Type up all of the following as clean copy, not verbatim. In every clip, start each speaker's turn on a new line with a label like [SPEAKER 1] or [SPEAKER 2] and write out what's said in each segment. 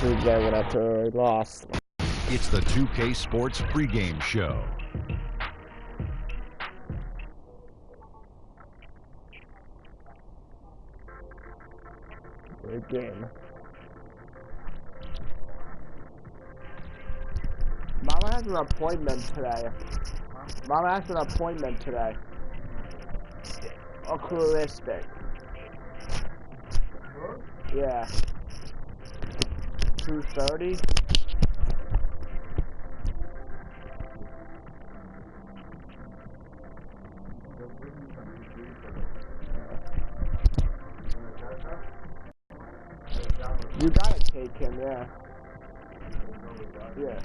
[SPEAKER 1] we get it after we lost.
[SPEAKER 2] It's the 2K Sports pregame show.
[SPEAKER 1] Great game. Mama has an appointment today. Oculistic. Yeah. 2:30. You gotta take him, yeah. Yeah.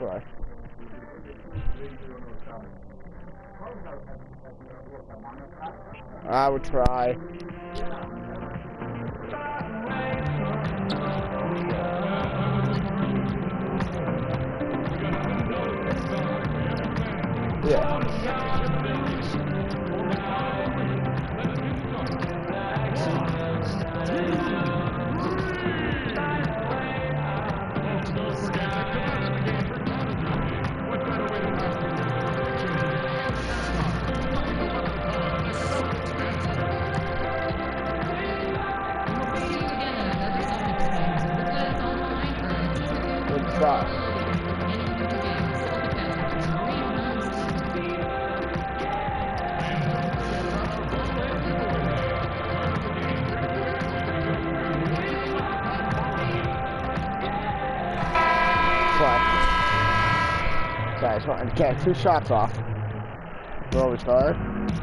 [SPEAKER 1] Right. I would try. Yeah. Good stuff. Okay, get 2 shots off. Will we start?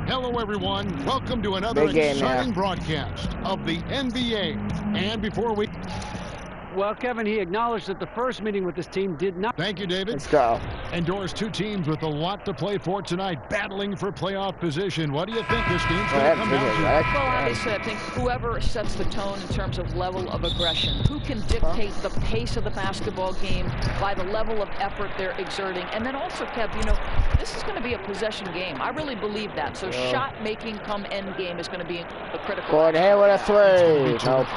[SPEAKER 2] Hello, everyone. Welcome to another exciting broadcast of the NBA. And before we...
[SPEAKER 3] Well, Kevin, he acknowledged that the first meeting with this team did not...
[SPEAKER 2] Thank you, David.
[SPEAKER 1] Let's go.
[SPEAKER 2] Endorse 2 teams with a lot to play for tonight, battling for playoff position. What do you think this team's going to come down to?
[SPEAKER 4] Well, obviously, I think whoever sets the tone in terms of level of aggression, who can dictate the pace of the basketball game by the level of effort they're exerting. And then also, Kev, you know, this is going to be a possession game. I really believe that. So shot making come end game is going to be a critical.
[SPEAKER 1] Gordon Hayward a 3. Nope.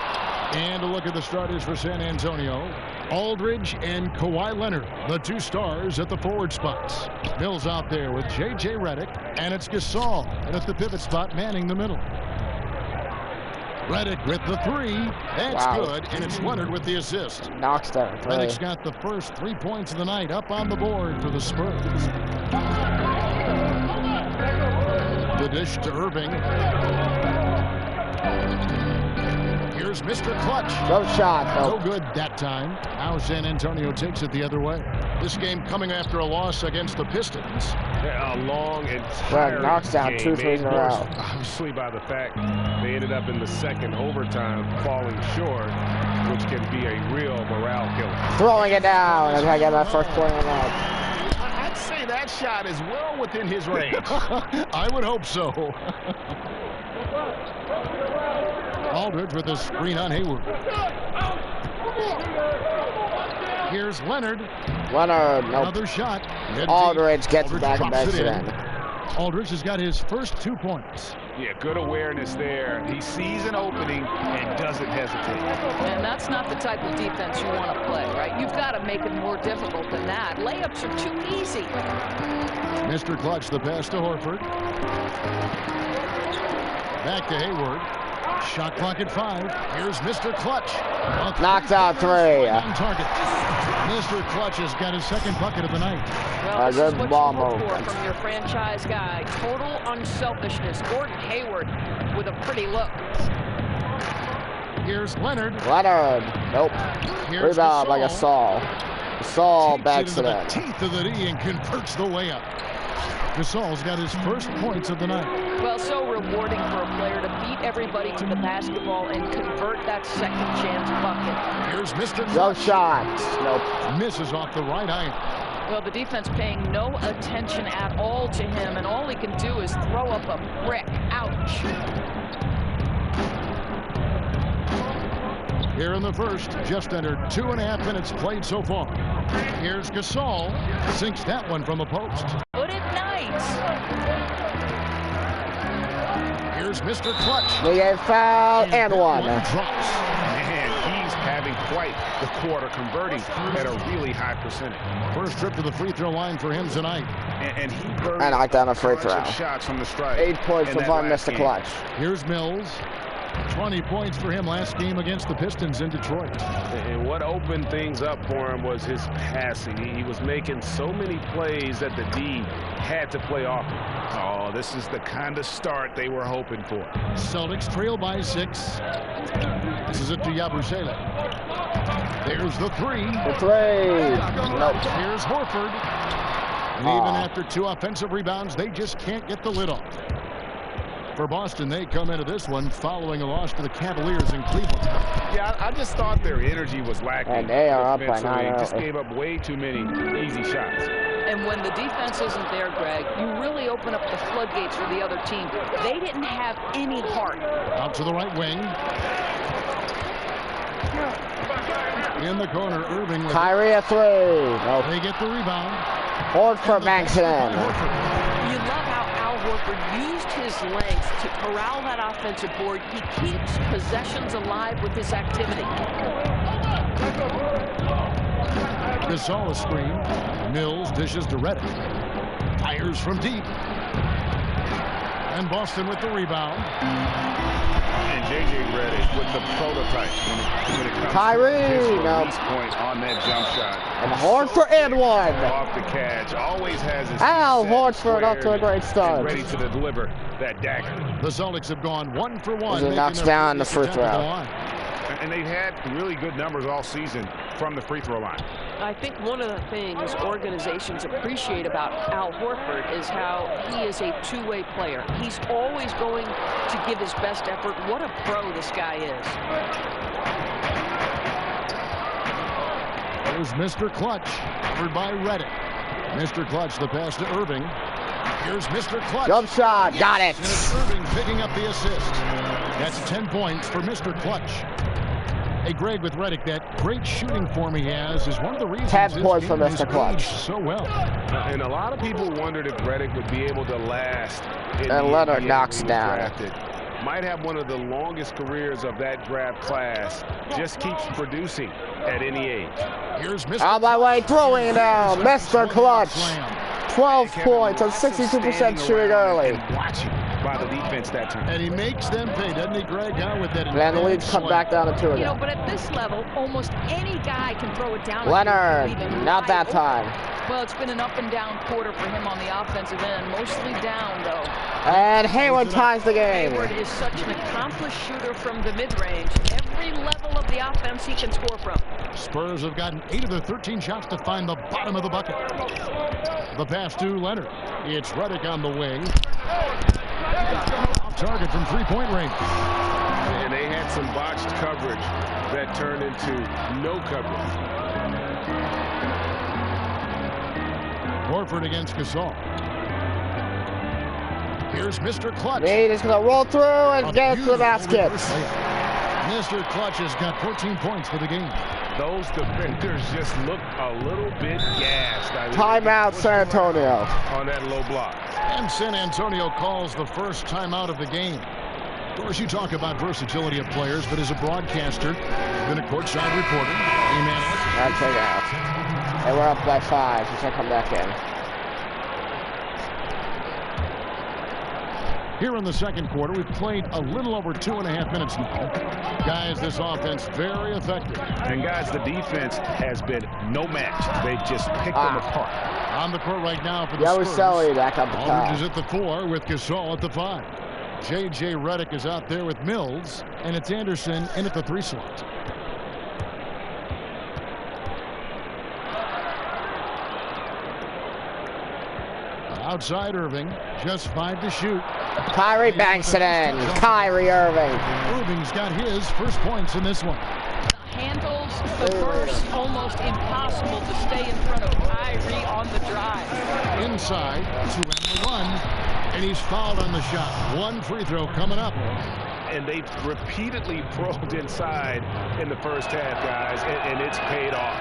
[SPEAKER 2] And a look at the starters for San Antonio. Aldridge and Kawhi Leonard, the 2 stars at the forward spots. Mills out there with J.J. Redick, and it's Gasol at the pivot spot manning the middle. Redick with the 3. That's good, and it's Leonard with the assist.
[SPEAKER 1] Knocks down 3.
[SPEAKER 2] Redick's got the first 3 points of the night up on the board for the Spurs. The dish to Irving. Here's Mr. Clutch.
[SPEAKER 1] No shot.
[SPEAKER 2] No good that time. Now San Antonio takes it the other way. This game coming after a loss against the Pistons.
[SPEAKER 5] A long and tiring
[SPEAKER 1] knocks down
[SPEAKER 5] game.
[SPEAKER 1] 2 threes in a row.
[SPEAKER 5] Obviously by the fact they ended up in the second overtime falling short, which can be a real morale killer.
[SPEAKER 1] Throwing it down. And I got that first point on that.
[SPEAKER 5] I'd say that shot is well within his range.
[SPEAKER 2] I would hope so. Aldridge with a screen on Hayward. Here's Leonard.
[SPEAKER 1] Leonard, nope.
[SPEAKER 2] Another shot.
[SPEAKER 1] Aldridge gets
[SPEAKER 2] Aldridge
[SPEAKER 1] back and
[SPEAKER 2] drops
[SPEAKER 1] makes
[SPEAKER 2] it
[SPEAKER 1] it
[SPEAKER 2] in. Aldridge has got his first 2 points.
[SPEAKER 5] Yeah, good awareness there. He sees an opening and doesn't hesitate.
[SPEAKER 4] And that's not the type of defense you want to play, right? You've got to make it more difficult than that. Layups are too easy.
[SPEAKER 2] Mr. Clutch, the pass to Horford. Back to Hayward. Shot clock at 5. Here's Mr. Clutch.
[SPEAKER 1] Knocked out 3.
[SPEAKER 2] On target. Mr. Clutch has got his second bucket of the night.
[SPEAKER 4] Well, this is what you look for from your franchise guy. Total unselfishness. Gordon Hayward with a pretty look.
[SPEAKER 2] Here's Leonard.
[SPEAKER 1] Leonard. Nope.
[SPEAKER 2] Here's
[SPEAKER 1] Rebound by Gasol. Gasol backs it
[SPEAKER 2] in.
[SPEAKER 1] in.
[SPEAKER 2] Teeth of the D and converts the layup. Gasol's got his first points of the night.
[SPEAKER 4] Well, so rewarding for a player to beat everybody to the basketball and convert that second chance bucket.
[SPEAKER 2] Here's Mr.
[SPEAKER 1] No shot. Nope.
[SPEAKER 2] Misses off the right iron.
[SPEAKER 4] Well, the defense paying no attention at all to him, and all he can do is throw up a brick. Ouch.
[SPEAKER 2] Here in the first, just under 2.5 minutes played so far. Here's Gasol. Sinks that one from the post.
[SPEAKER 4] Put it nice.
[SPEAKER 2] Here's Mr. Clutch.
[SPEAKER 1] They get foul and one.
[SPEAKER 2] Drops.
[SPEAKER 5] quite the quarter, converting at a really high percentage.
[SPEAKER 2] First trip to the free throw line for him tonight.
[SPEAKER 5] And he burned
[SPEAKER 1] And knocked down a free throw.
[SPEAKER 5] shots from the stripe.
[SPEAKER 1] 8 points for Mr. Clutch.
[SPEAKER 2] Here's Mills. 20 points for him last game against the Pistons in Detroit.
[SPEAKER 5] And what opened things up for him was his passing. He was making so many plays that the D had to play off him. Oh, this is the kind of start they were hoping for.
[SPEAKER 2] Celtics trail by 6. This is it to Yabusele. There's the 3.
[SPEAKER 1] The 3. Nope.
[SPEAKER 2] Here's Horford. And even after 2 offensive rebounds, they just can't get the lid off. For Boston, they come into this one following a loss to the Cavaliers in Cleveland.
[SPEAKER 5] Yeah, I just thought their energy was lacking.
[SPEAKER 1] And they are up by 9.
[SPEAKER 5] Just gave up way too many easy shots.
[SPEAKER 4] And when the defense isn't there, Greg, you really open up the floodgates for the other team. They didn't have any heart.
[SPEAKER 2] Out to the right wing. In the corner, Irving.
[SPEAKER 1] Kyrie a 3. Nope.
[SPEAKER 2] They get the rebound.
[SPEAKER 1] Horford banks it in.
[SPEAKER 4] You love how Al Horford used his legs to corral that offensive board. He keeps possessions alive with his activity.
[SPEAKER 2] Gasol a screen. Mills dishes to Reddick. Fires from deep. And Boston with the rebound.
[SPEAKER 5] And J.J. Redick with the prototype when it comes
[SPEAKER 1] Kyrie,
[SPEAKER 5] to his
[SPEAKER 1] no.
[SPEAKER 5] release point on that jump shot.
[SPEAKER 1] And Horford and 1.
[SPEAKER 5] Off the catch, always has his
[SPEAKER 1] Al
[SPEAKER 5] set
[SPEAKER 1] Horford off to a great start.
[SPEAKER 5] and ready to deliver that dagger.
[SPEAKER 2] The Celtics have gone 1 for 1.
[SPEAKER 1] He knocks down the free throw.
[SPEAKER 5] And they've had really good numbers all season from the free throw line.
[SPEAKER 4] I think one of the things organizations appreciate about Al Horford is how he is a two-way player. He's always going to give his best effort. What a pro this guy is.
[SPEAKER 2] There's Mr. Clutch, covered by Reddick. Mr. Clutch, the pass to Irving. Here's Mr. Clutch.
[SPEAKER 1] Jump shot. Got it.
[SPEAKER 2] And it's Irving picking up the assist. That's 10 points for Mr. Clutch. Hey, Greg, with Reddick, that great shooting form he has is one of the reasons
[SPEAKER 1] 10 points for
[SPEAKER 2] his
[SPEAKER 1] Mr. Clutch.
[SPEAKER 2] so well.
[SPEAKER 5] And a lot of people wondered if Reddick would be able to last.
[SPEAKER 1] And Leonard knocks down.
[SPEAKER 5] Drafted. Might have one of the longest careers of that draft class. Just keeps producing at any age.
[SPEAKER 2] Here's Mr.
[SPEAKER 1] On my way, throwing it down. Mr. Clutch. 12 points on 62% shooting early.
[SPEAKER 5] Watching by the defense that time.
[SPEAKER 2] And he makes them pay, doesn't he, Greg? With that.
[SPEAKER 1] And the lead's cut back down to 2 again.
[SPEAKER 4] You know, but at this level, almost any guy can throw it down.
[SPEAKER 1] Leonard, not that time.
[SPEAKER 4] Well, it's been an up and down quarter for him on the offensive end, mostly down though.
[SPEAKER 1] And Hayward ties the game.
[SPEAKER 4] Hayward is such an accomplished shooter from the mid-range. Every level of the offense he can score from.
[SPEAKER 2] Spurs have gotten 8 of their 13 shots to find the bottom of the bucket. The pass to Leonard. It's Reddick on the wing. Target from three-point range.
[SPEAKER 5] And they had some botched coverage that turned into no coverage.
[SPEAKER 2] Horford against Gasol. Here's Mr. Clutch.
[SPEAKER 1] He is going to roll through and get to the basket.
[SPEAKER 2] Mr. Clutch has got 14 points for the game.
[SPEAKER 5] Those defenders just look a little bit gassed.
[SPEAKER 1] Timeout, San Antonio.
[SPEAKER 5] On that low block.
[SPEAKER 2] And San Antonio calls the first timeout of the game. Of course, you talk about versatility of players, but as a broadcaster, been a courtside reporter, game analyst.
[SPEAKER 1] That's it out. And we're up by 5. He should come back in.
[SPEAKER 2] Here in the second quarter, we've played a little over 2.5 minutes now. Guys, this offense very effective.
[SPEAKER 5] And guys, the defense has been no match. They've just picked them apart.
[SPEAKER 2] On the court right now for the Spurs.
[SPEAKER 1] Yabusele back up the top.
[SPEAKER 2] Aldridge is at the 4 with Gasol at the 5. J.J. Redick is out there with Mills, and it's Anderson in at the 3 slot. Outside Irving, just 5 to shoot.
[SPEAKER 1] Kyrie banks it in. Kyrie Irving.
[SPEAKER 2] Irving's got his first points in this one.
[SPEAKER 4] Handles the burst, almost impossible to stay in front of Kyrie on the drive.
[SPEAKER 2] Inside to end the run, and he's fouled on the shot. 1 free throw coming up.
[SPEAKER 5] And they've repeatedly probed inside in the first half, guys, and it's paid off.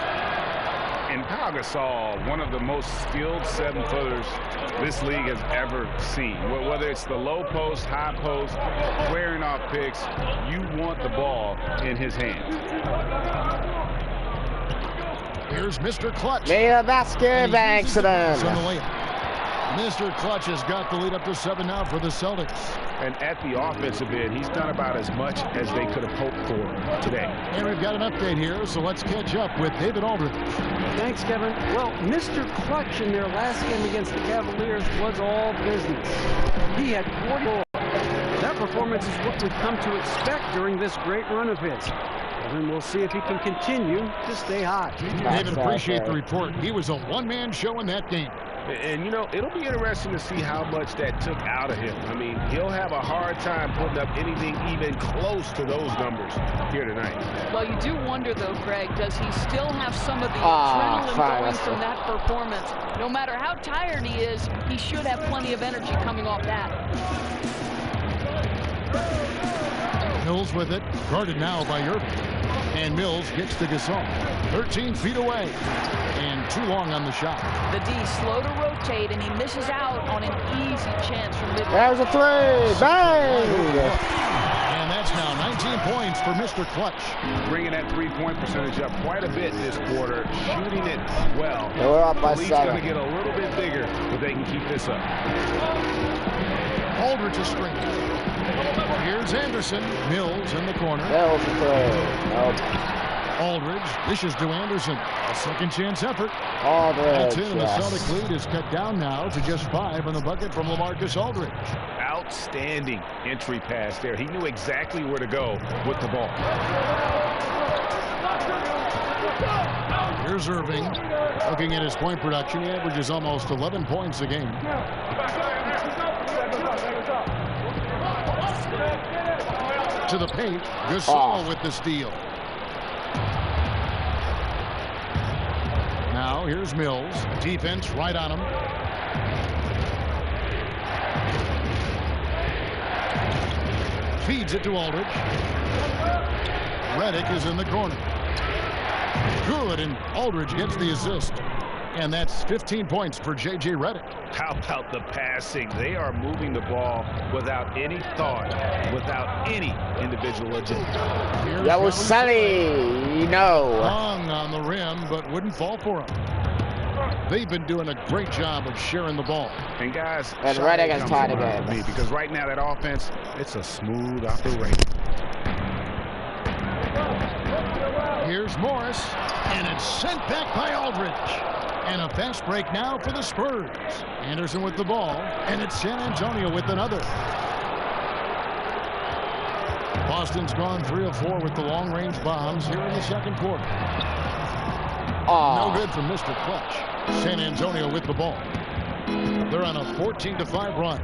[SPEAKER 5] And Pau Gasol, one of the most skilled 7-footers this league has ever seen. Whether it's the low post, high post, squaring off picks, you want the ball in his hands.
[SPEAKER 2] Here's Mr. Clutch.
[SPEAKER 1] Made a basket, banks it in.
[SPEAKER 2] Mr. Clutch has got the lead up to 7 now for the Celtics.
[SPEAKER 5] And at the offensive end, he's done about as much as they could have hoped for today.
[SPEAKER 2] And we've got an update here, so let's catch up with David Aldridge.
[SPEAKER 3] Thanks, Kevin. Well, Mr. Clutch in their last game against the Cavaliers was all business. He had 44. That performance is what we've come to expect during this great run of his. And we'll see if he can continue to stay hot.
[SPEAKER 2] David, appreciate the report. He was a one-man show in that game.
[SPEAKER 5] And, you know, it'll be interesting to see how much that took out of him. I mean, he'll have a hard time putting up anything even close to those numbers here tonight.
[SPEAKER 4] Well, you do wonder, though, Greg, does he still have some of the adrenaline going from that performance? No matter how tired he is, he should have plenty of energy coming off that.
[SPEAKER 2] Mills with it, guarded now by Irving. And Mills gets to Gasol. 13 feet away. And too long on the shot.
[SPEAKER 4] The D slow to rotate, and he misses out on an easy chance from mid-range.
[SPEAKER 1] There's a three. Bang!
[SPEAKER 2] And that's now 19 points for Mr. Clutch.
[SPEAKER 5] Bringing that three-point percentage up quite a bit this quarter. Shooting it well.
[SPEAKER 1] Yeah, we're up by
[SPEAKER 5] The lead's
[SPEAKER 1] 7.
[SPEAKER 5] going to get a little bit bigger, but they can keep this up.
[SPEAKER 2] Aldridge is straight. Here's Anderson. Mills in the corner.
[SPEAKER 1] Mills a three. Nope.
[SPEAKER 2] Aldridge dishes to Anderson. A second chance effort.
[SPEAKER 1] Aldridge,
[SPEAKER 2] That's in, and the
[SPEAKER 1] yes.
[SPEAKER 2] Celtic lead is cut down now to just 5 on the bucket from LaMarcus Aldridge.
[SPEAKER 5] Outstanding entry pass there. He knew exactly where to go with the ball.
[SPEAKER 2] Here's Irving. Looking at his point production, he averages almost 11 points a game. To the paint. Gasol with the steal. Now here's Mills. Defense right on him. Feeds it to Aldridge. Redick is in the corner. Good, and Aldridge gets the assist. And that's 15 points for J.J. Redick.
[SPEAKER 5] How about the passing? They are moving the ball without any thought, without any individual agenda.
[SPEAKER 1] That was Sonny. No.
[SPEAKER 2] Hung on the rim, but wouldn't fall for him. They've been doing a great job of sharing the ball.
[SPEAKER 5] And guys,
[SPEAKER 1] And Redick has tied again.
[SPEAKER 5] me because right now that offense, it's a smooth operation.
[SPEAKER 2] Here's Morris, and it's sent back by Aldridge. And a fast break now for the Spurs. Anderson with the ball, and it's San Antonio with another. Boston's gone 3 of 4 with the long-range bombs here in the second quarter. No good from Mr. Clutch. San Antonio with the ball. They're on a 14-5 run.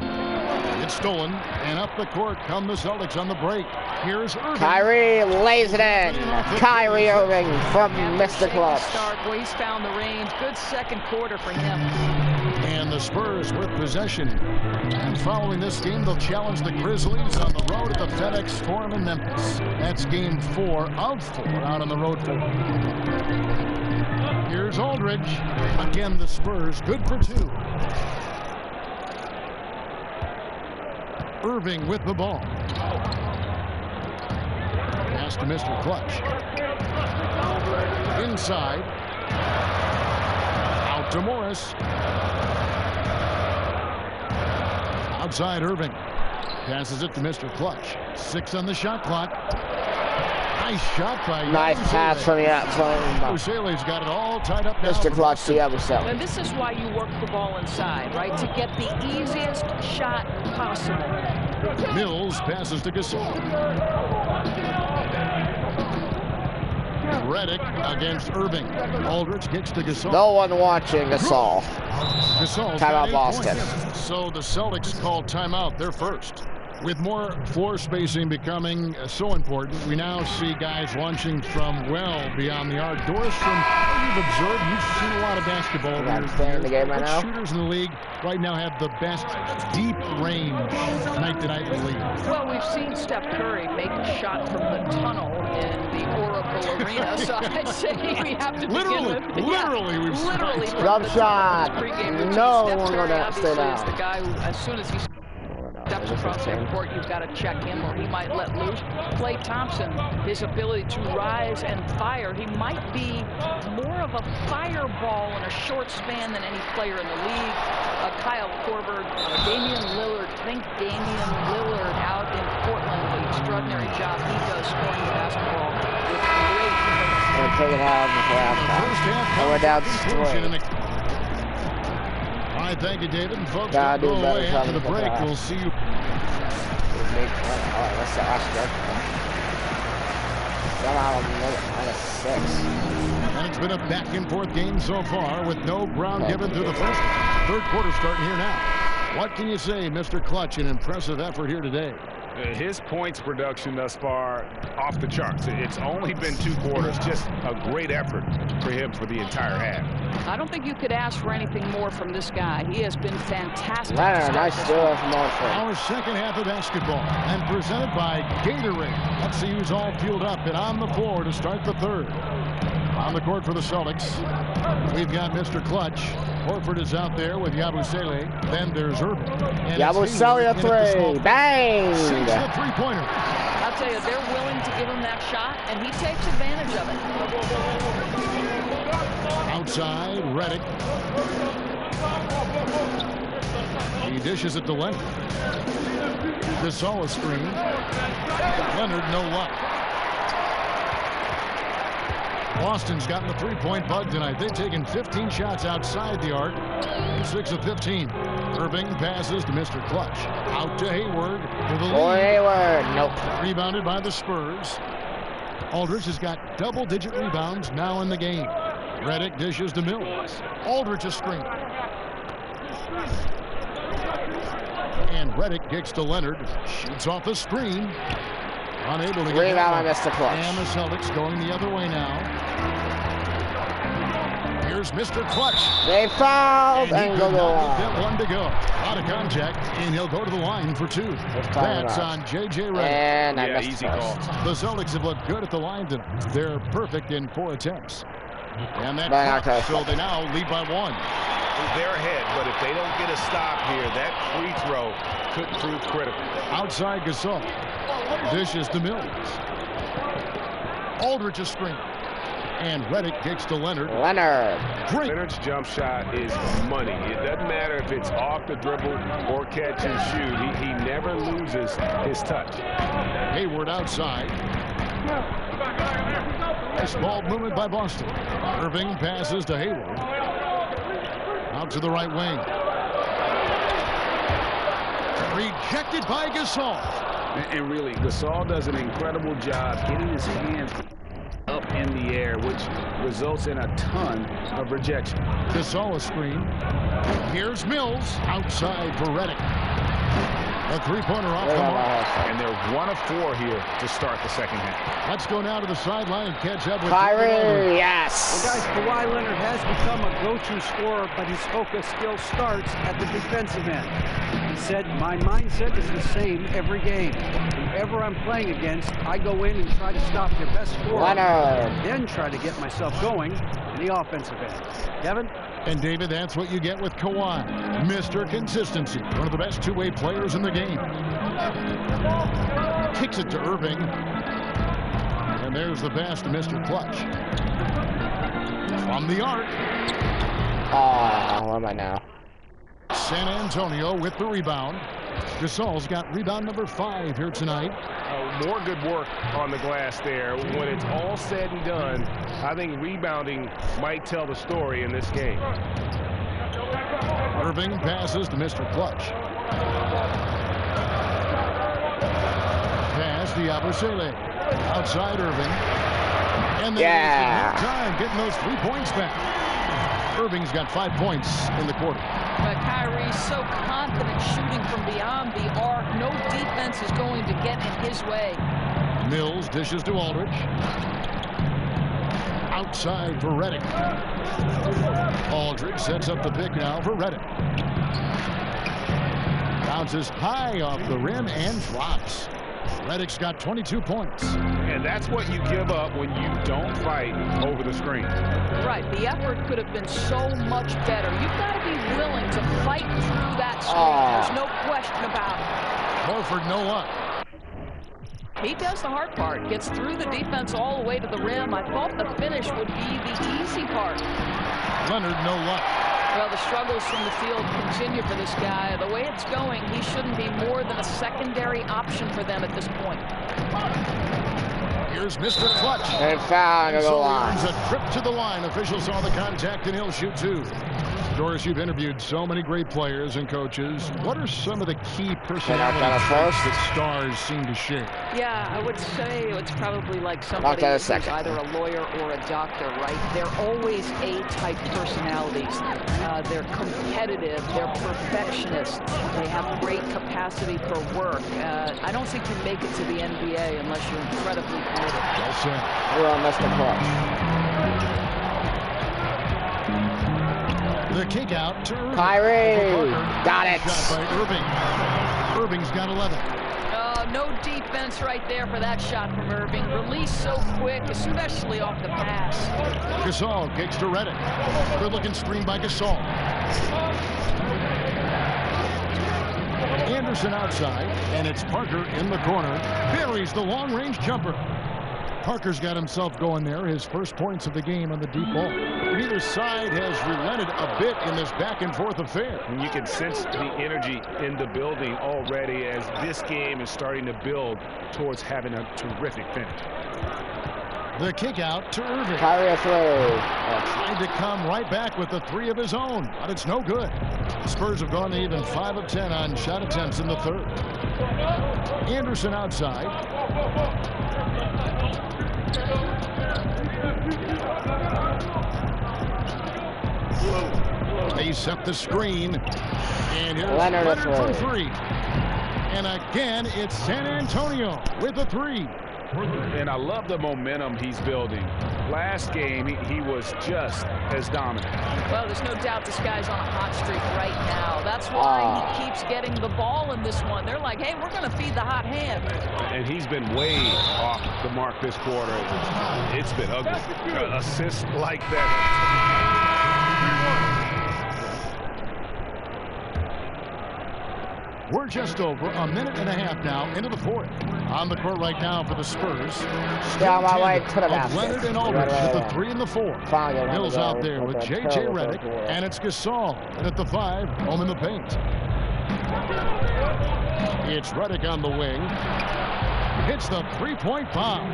[SPEAKER 2] It's stolen, and up the court come the Celtics on the break. Here's Irving.
[SPEAKER 1] Kyrie lays it in. Kyrie Irving from Mr. Clutch.
[SPEAKER 4] Start. Boy, he's found the range. Good second quarter for him.
[SPEAKER 2] And the Spurs with possession. And following this game, they'll challenge the Grizzlies on the road at the FedEx Forum in Memphis. That's game 4 of 4 out on the road for them. Here's Aldridge. Again, the Spurs good for 2. Irving with the ball. Pass to Mr. Clutch. Inside. Out to Morris. Outside Irving. Passes it to Mr. Clutch. 6 on the shot clock. Nice shot by
[SPEAKER 1] Nice pass from the outside.
[SPEAKER 2] Ushale's got it all tied up now.
[SPEAKER 1] Mr. Clutch, the other side.
[SPEAKER 4] And this is why you work the ball inside, right? To get the easiest shot possible.
[SPEAKER 2] Mills passes to Gasol. Redick against Irving. Aldridge kicks to Gasol.
[SPEAKER 1] No one watching Gasol.
[SPEAKER 2] Gasol's
[SPEAKER 1] Timeout
[SPEAKER 2] got 8
[SPEAKER 1] Boston.
[SPEAKER 2] points. So the Celtics called timeout. They're first. With more floor spacing becoming so important, we now see guys launching from well beyond the arc. Doris, from what you've observed, you've seen a lot of basketball.
[SPEAKER 1] Playing the game right
[SPEAKER 2] Which
[SPEAKER 1] now?
[SPEAKER 2] shooters in the league right now have the best deep range night to night in the league?
[SPEAKER 4] Well, we've seen Steph Curry make a shot from the tunnel in the Oracle Arena, so I'd say we have to
[SPEAKER 2] Literally,
[SPEAKER 4] begin with,
[SPEAKER 2] literally, we've
[SPEAKER 4] literally
[SPEAKER 2] seen.
[SPEAKER 4] from
[SPEAKER 1] Jump
[SPEAKER 4] the
[SPEAKER 1] shot.
[SPEAKER 4] tunnel of his pregame routine.
[SPEAKER 1] No,
[SPEAKER 4] Steph
[SPEAKER 1] we're
[SPEAKER 4] Curry
[SPEAKER 1] gonna
[SPEAKER 4] obviously
[SPEAKER 1] stay
[SPEAKER 4] is
[SPEAKER 1] down.
[SPEAKER 4] the guy who, as soon as he steps across that court, you've got to check him or he might let loose. Klay Thompson, his ability to rise and fire, he might be more of a fireball in a short span than any player in the league. Kyle Korver, Damian Lillard, think Damian Lillard out in Portland, the extraordinary job he does scoring the basketball with great.
[SPEAKER 1] We're taking it out before halftime. And we're down 3.
[SPEAKER 2] All right, thank you, David. And folks,
[SPEAKER 1] Gotta
[SPEAKER 2] don't
[SPEAKER 1] do
[SPEAKER 2] go
[SPEAKER 1] better
[SPEAKER 2] away after the
[SPEAKER 1] coming
[SPEAKER 2] break.
[SPEAKER 1] from
[SPEAKER 2] We'll see you.
[SPEAKER 1] Alright, let's ask somehow -6.
[SPEAKER 2] And it's been a back-and-forth game so far with no ground given through the first. Third quarter starting here now. What can you say, Mr. Clutch? An impressive effort here today.
[SPEAKER 5] His points production thus far off the charts. It's only been 2 quarters. Just a great effort for him for the entire half.
[SPEAKER 4] I don't think you could ask for anything more from this guy. He has been fantastic.
[SPEAKER 1] Nice steal from Marshall.
[SPEAKER 2] Our second half of basketball and presented by Gatorade. Let's see who's all fueled up and on the floor to start the third. On the court for the Celtics, we've got Mr. Clutch. Horford is out there with Yabusele. Then there's Irving.
[SPEAKER 1] Yabusele a 3. Bang!
[SPEAKER 2] Sinks the three-pointer.
[SPEAKER 4] I'll tell you, they're willing to give him that shot, and he takes advantage of it.
[SPEAKER 2] Outside, Redick. He dishes it to Leonard. Gasol a screen. Leonard, no luck. Boston's gotten the three-point bug tonight. They've taken 15 shots outside the arc. 6 of 15. Irving passes to Mr. Clutch. Out to Hayward for the lead.
[SPEAKER 1] Hayward, nope.
[SPEAKER 2] Rebounded by the Spurs. Aldridge has got double-digit rebounds now in the game. Redick dishes to Mills. Aldridge a screen. And Redick kicks to Leonard. Shoots off the screen. Unable to get
[SPEAKER 1] rebound on Mr. Clutch.
[SPEAKER 2] And the Celtics going the other way now. Here's Mr. Clutch.
[SPEAKER 1] They fouled
[SPEAKER 2] and
[SPEAKER 1] go to the line.
[SPEAKER 2] Get one to go. Out of contact, and he'll go to the line for 2. That's on J.J. Redick.
[SPEAKER 1] And I missed
[SPEAKER 5] easy call.
[SPEAKER 2] The Celtics have looked good at the line tonight. They're perfect in 4 attempts. And that so they now lead by 1.
[SPEAKER 5] They're ahead, but if they don't get a stop here, that free throw could prove critical.
[SPEAKER 2] Outside Gasol. Dishes to Mills. Aldridge a screen. And Redick kicks to Leonard. Great.
[SPEAKER 5] Leonard's jump shot is money. It doesn't matter if it's off the dribble or catch and shoot. He never loses his touch.
[SPEAKER 2] Hayward outside. Nice ball movement by Boston. Irving passes to Hayward. Out to the right wing. Rejected by Gasol.
[SPEAKER 5] And really, Gasol does an incredible job getting his hands up in the air, which results in a ton of rejection.
[SPEAKER 2] Gasol a screen. Here's Mills outside for Redick. A three-pointer off the mark.
[SPEAKER 5] And they're 1 of 4 here to start the second half.
[SPEAKER 2] Let's go now to the sideline and catch up with
[SPEAKER 1] Kyrie. Yes.
[SPEAKER 3] Well, guys, Kawhi Leonard has become a go-to scorer, but his focus still starts at the defensive end. He said, my mindset is the same every game. Whoever I'm playing against, I go in and try to stop their best scorer.
[SPEAKER 1] Leonard.
[SPEAKER 3] Then try to get myself going in the offensive end. Kevin?
[SPEAKER 2] And David, that's what you get with Kawhi. Mr. Consistency. One of the best two-way players in the game. Kicks it to Irving. And there's the pass to Mr. Clutch. From the arc.
[SPEAKER 1] Where am I now?
[SPEAKER 2] San Antonio with the rebound. Gasol's got rebound number 5 here tonight.
[SPEAKER 5] More good work on the glass there. When it's all said and done, I think rebounding might tell the story in this game.
[SPEAKER 2] Irving passes to Mr. Clutch. Pass to Yabusele. Outside Irving. And then time getting those 3 points back. Irving's got 5 points in the quarter.
[SPEAKER 4] But Kyrie's so confident shooting from beyond the arc. No defense is going to get in his way.
[SPEAKER 2] Mills dishes to Aldridge. Outside for Redick. Aldridge sets up the pick now for Redick. Bounces high off the rim and drops. Reddick's got 22 points.
[SPEAKER 5] And that's what you give up when you don't fight over the screen.
[SPEAKER 4] Right. The effort could have been so much better. You've got to be willing to fight through that screen. There's no question about it.
[SPEAKER 2] Horford, no luck.
[SPEAKER 4] He does the hard part. Gets through the defense all the way to the rim. I thought the finish would be the easy part.
[SPEAKER 2] Leonard, no luck.
[SPEAKER 4] Well, the struggles from the field continue for this guy. The way it's going, he shouldn't be more than a secondary option for them at this point.
[SPEAKER 2] Here's Mr. Clutch.
[SPEAKER 1] And foul to the line.
[SPEAKER 2] A trip to the line. Officials saw the contact, and he'll shoot two. Doris, you've interviewed so many great players and coaches. What are some of the key personality traits that stars seem to share?
[SPEAKER 4] Yeah, I would say it's probably like somebody who's either a lawyer or a doctor, right? They're always A-type personalities. They're competitive. They're perfectionists. They have great capacity for work. I don't think you make it to the NBA unless you're incredibly committed.
[SPEAKER 2] Well said.
[SPEAKER 1] We're on Mr. Clutch.
[SPEAKER 2] The kick out to Irving.
[SPEAKER 1] Kyrie. Got it.
[SPEAKER 2] Shot by Irving. Irving's got 11.
[SPEAKER 4] No defense right there for that shot from Irving. Release so quick, especially off the pass.
[SPEAKER 2] Gasol kicks to Reddick. Good-looking screen by Gasol. Anderson outside, and it's Parker in the corner. Buries the long-range jumper. Parker's got himself going there, his first points of the game on the deep ball. Neither side has relented a bit in this back-and-forth affair.
[SPEAKER 5] And you can sense the energy in the building already as this game is starting to build towards having a terrific finish.
[SPEAKER 2] The kick out to Irving.
[SPEAKER 1] Kyrie three.
[SPEAKER 2] Tried to come right back with the three of his own, but it's no good. The Spurs have gone to even 5 of 10 on shot attempts in the third. Anderson outside. They set the screen, and here's Leonard from three. And again, it's San Antonio with a three.
[SPEAKER 5] And I love the momentum he's building. Last game, he was just as dominant.
[SPEAKER 4] Well, there's no doubt this guy's on a hot streak right now. That's why he keeps getting the ball in this one. They're like, hey, we're going to feed the hot hand.
[SPEAKER 5] And he's been way off the mark this quarter. It's been ugly. Assists like that.
[SPEAKER 2] We're just over a minute and a half now into the fourth. On the court right now for the Spurs.
[SPEAKER 1] Down my way to the basket.
[SPEAKER 2] Leonard and Aldridge with the 3 and the 4. Mills out there with J.J. Reddick, and it's Gasol at the 5, home in the paint. It's Reddick on the wing. Hits the three-point bomb.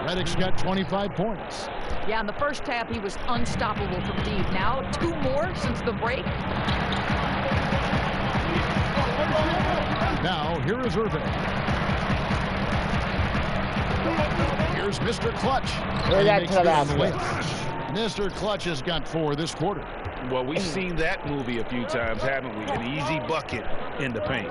[SPEAKER 2] Reddick's got 25 points.
[SPEAKER 4] Yeah, in the first half, he was unstoppable from deep. Now, 2 more since the break.
[SPEAKER 2] Now, here is Irving. Here's Mr. Clutch. Mr. Clutch has got 4 this quarter.
[SPEAKER 5] Well, we've seen that movie a few times, haven't we? An easy bucket in the paint.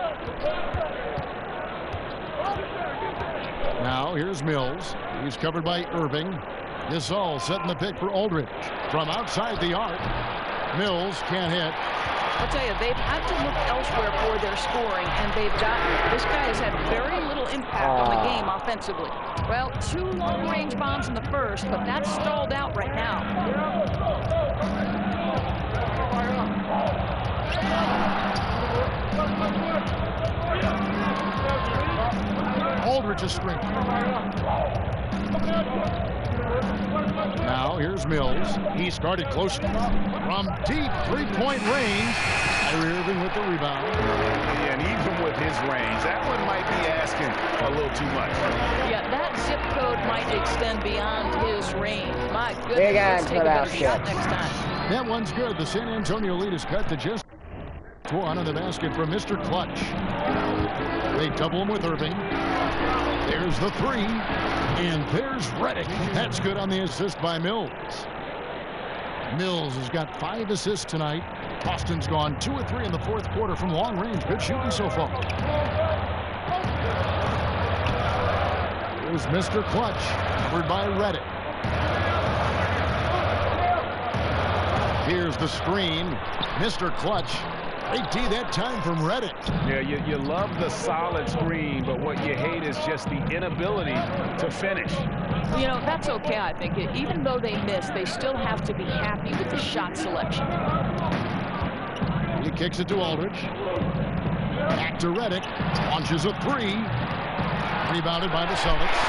[SPEAKER 2] Now, here's Mills. He's covered by Irving. Gasol setting the pick for Aldridge. From outside the arc, Mills can't hit.
[SPEAKER 4] I'll tell you, they've had to look elsewhere for their scoring, and they've gotten it. This guy has had very little impact on the game offensively. Well, 2 long-range bombs in the first, but that's stalled out right now.
[SPEAKER 2] Aldridge is screen. Now here's Mills. He started close from deep 3-point range. Kyrie Irving with the rebound.
[SPEAKER 5] And even with his range, that one might be asking a little too much.
[SPEAKER 4] Yeah, that zip code might extend beyond his range. My goodness, let's take a better shot next time.
[SPEAKER 2] That one's good. The San Antonio lead is cut to just 1 on the basket from Mr. Clutch. They double him with Irving. There's the 3, and there's Reddick. That's good on the assist by Mills. Mills has got 5 assists tonight. Austin's gone 2 of 3 in the fourth quarter from long range. Good shooting so far. Here's Mr. Clutch, covered by Reddick. Here's the screen. Mr. Clutch Great D that time from Reddick.
[SPEAKER 5] Yeah, you love the solid screen, but what you hate is just the inability to finish.
[SPEAKER 4] You know, that's okay, I think. Even though they miss, they still have to be happy with the shot selection.
[SPEAKER 2] He kicks it to Aldridge. Back to Reddick. Launches a three. Rebounded by the Celtics.